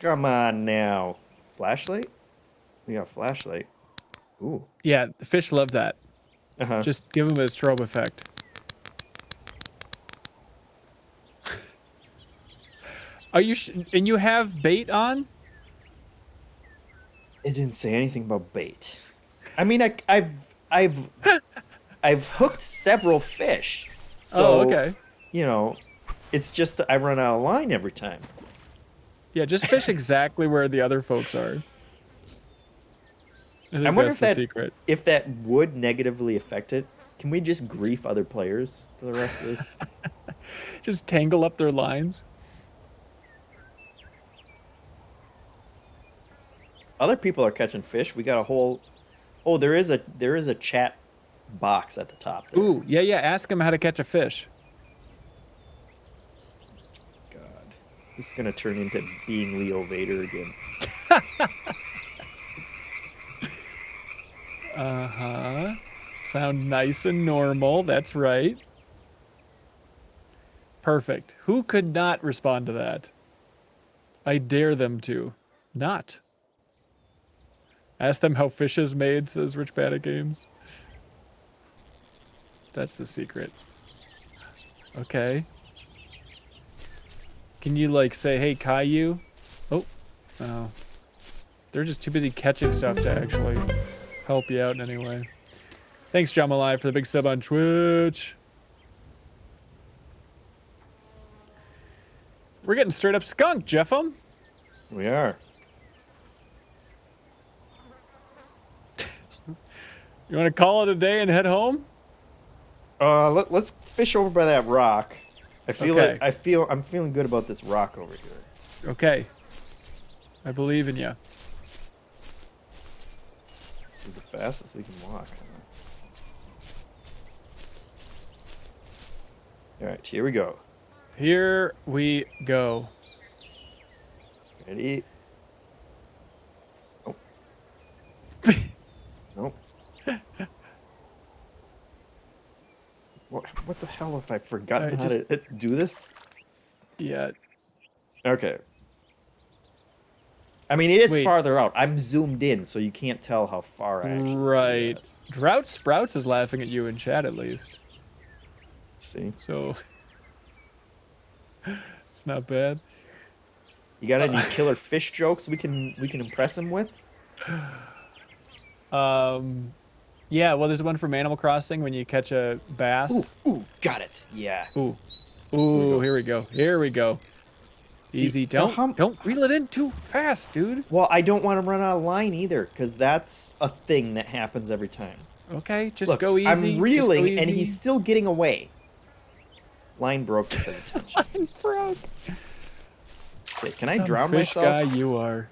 Speaker 1: Come on now. Flashlight? We got a flashlight. Ooh.
Speaker 2: Yeah, the fish love that.
Speaker 1: Uh-huh.
Speaker 2: Just give him a strobe effect. Are you and you have bait on?
Speaker 1: It didn't say anything about bait. I mean, I've hooked several fish. So,
Speaker 2: okay.
Speaker 1: You know, it's just I run out of line every time.
Speaker 2: Yeah, just fish exactly where the other folks are.
Speaker 1: I wonder
Speaker 2: if
Speaker 1: that would negatively affect it. Can we just grief other players for the rest of this?
Speaker 2: Just tangle up their lines.
Speaker 1: Other people are catching fish. We got a whole. Oh, there is a chat box at the top there.
Speaker 2: Ooh, yeah. Ask him how to catch a fish.
Speaker 1: God, this is gonna turn into being Leo Vader again.
Speaker 2: Uh-huh. Sound nice and normal. That's right. Perfect. Who could not respond to that? I dare them to. Not. Ask them how fish is made, says Rich Bad at Games. That's the secret. Okay. Can you, like, say, hey, Caillou? Oh. They're just too busy catching stuff to actually help you out in any way. Thanks, John Malai, for the big sub on Twitch. We're getting straight up skunked, JeffM.
Speaker 1: We are.
Speaker 2: You want to call it a day and head home?
Speaker 1: Let's fish over by that rock. I feel
Speaker 2: Okay.
Speaker 1: I'm feeling good about this rock over here.
Speaker 2: Okay. I believe in you.
Speaker 1: This is the fastest we can walk. All right, here we go.
Speaker 2: Here we go.
Speaker 1: Ready? Oh. Nope. What the hell have I forgotten how to do this?
Speaker 2: Yeah.
Speaker 1: Okay. I mean, it is
Speaker 2: Wait.
Speaker 1: farther out. I'm zoomed in, so you can't tell how far I actually
Speaker 2: Right.
Speaker 1: is.
Speaker 2: Drought Sprouts is laughing at you in chat, at least.
Speaker 1: See?
Speaker 2: So it's not bad.
Speaker 1: You got any killer fish jokes we can impress him with?
Speaker 2: Yeah, well, there's one from Animal Crossing when you catch a bass.
Speaker 1: Ooh, got it. Yeah.
Speaker 2: Ooh, here we go. Easy. Don't reel it in too fast, dude.
Speaker 1: Well, I don't want to run out of line either, because that's a thing that happens every time.
Speaker 2: Okay, just
Speaker 1: Look,
Speaker 2: go easy.
Speaker 1: I'm reeling,
Speaker 2: just go
Speaker 1: and
Speaker 2: easy.
Speaker 1: he's still getting away. Line broke because of tension.
Speaker 2: Line broke.
Speaker 1: Okay, can I
Speaker 2: Some
Speaker 1: drown
Speaker 2: fish
Speaker 1: myself?
Speaker 2: guy you are.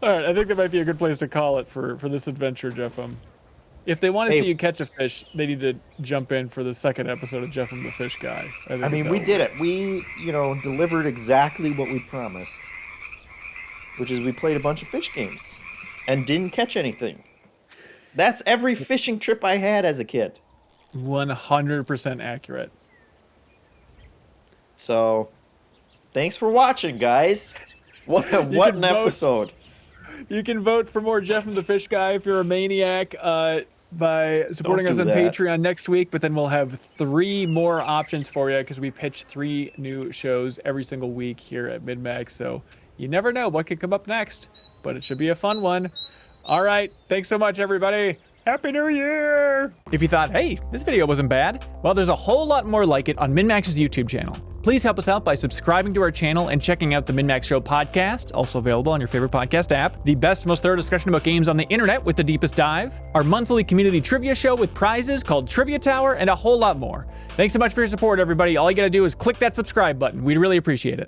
Speaker 2: All right, I think that might be a good place to call it for this adventure, JeffM. If they want to see you catch a fish, they need to jump in for the second episode of JeffM the Fish Guy.
Speaker 1: I mean, we did it. We, delivered exactly what we promised, which is we played a bunch of fish games and didn't catch anything. That's every fishing trip I had as a kid.
Speaker 2: 100% accurate.
Speaker 1: So, thanks for watching, guys. What an episode.
Speaker 2: You can vote for more JeffM the Fish Guy if you're a maniac by supporting us on Patreon next week, but then we'll have 3 more options for you because we pitch 3 new shows every single week here at MidMax, so you never know what could come up next, but it should be a fun one. All right, thanks so much, everybody. Happy New Year! If you thought, hey, this video wasn't bad, well, there's a whole lot more like it on MidMax's YouTube channel. Please Please help us out by subscribing to our channel and checking out the Min-Max Show podcast, also available on your favorite podcast app. The best, most thorough discussion about games on the internet with the deepest dive. Our monthly community trivia show with prizes called Trivia Tower, and a whole lot more. Thanks so much for your support, everybody. All you gotta do is click that subscribe button. We'd really appreciate it.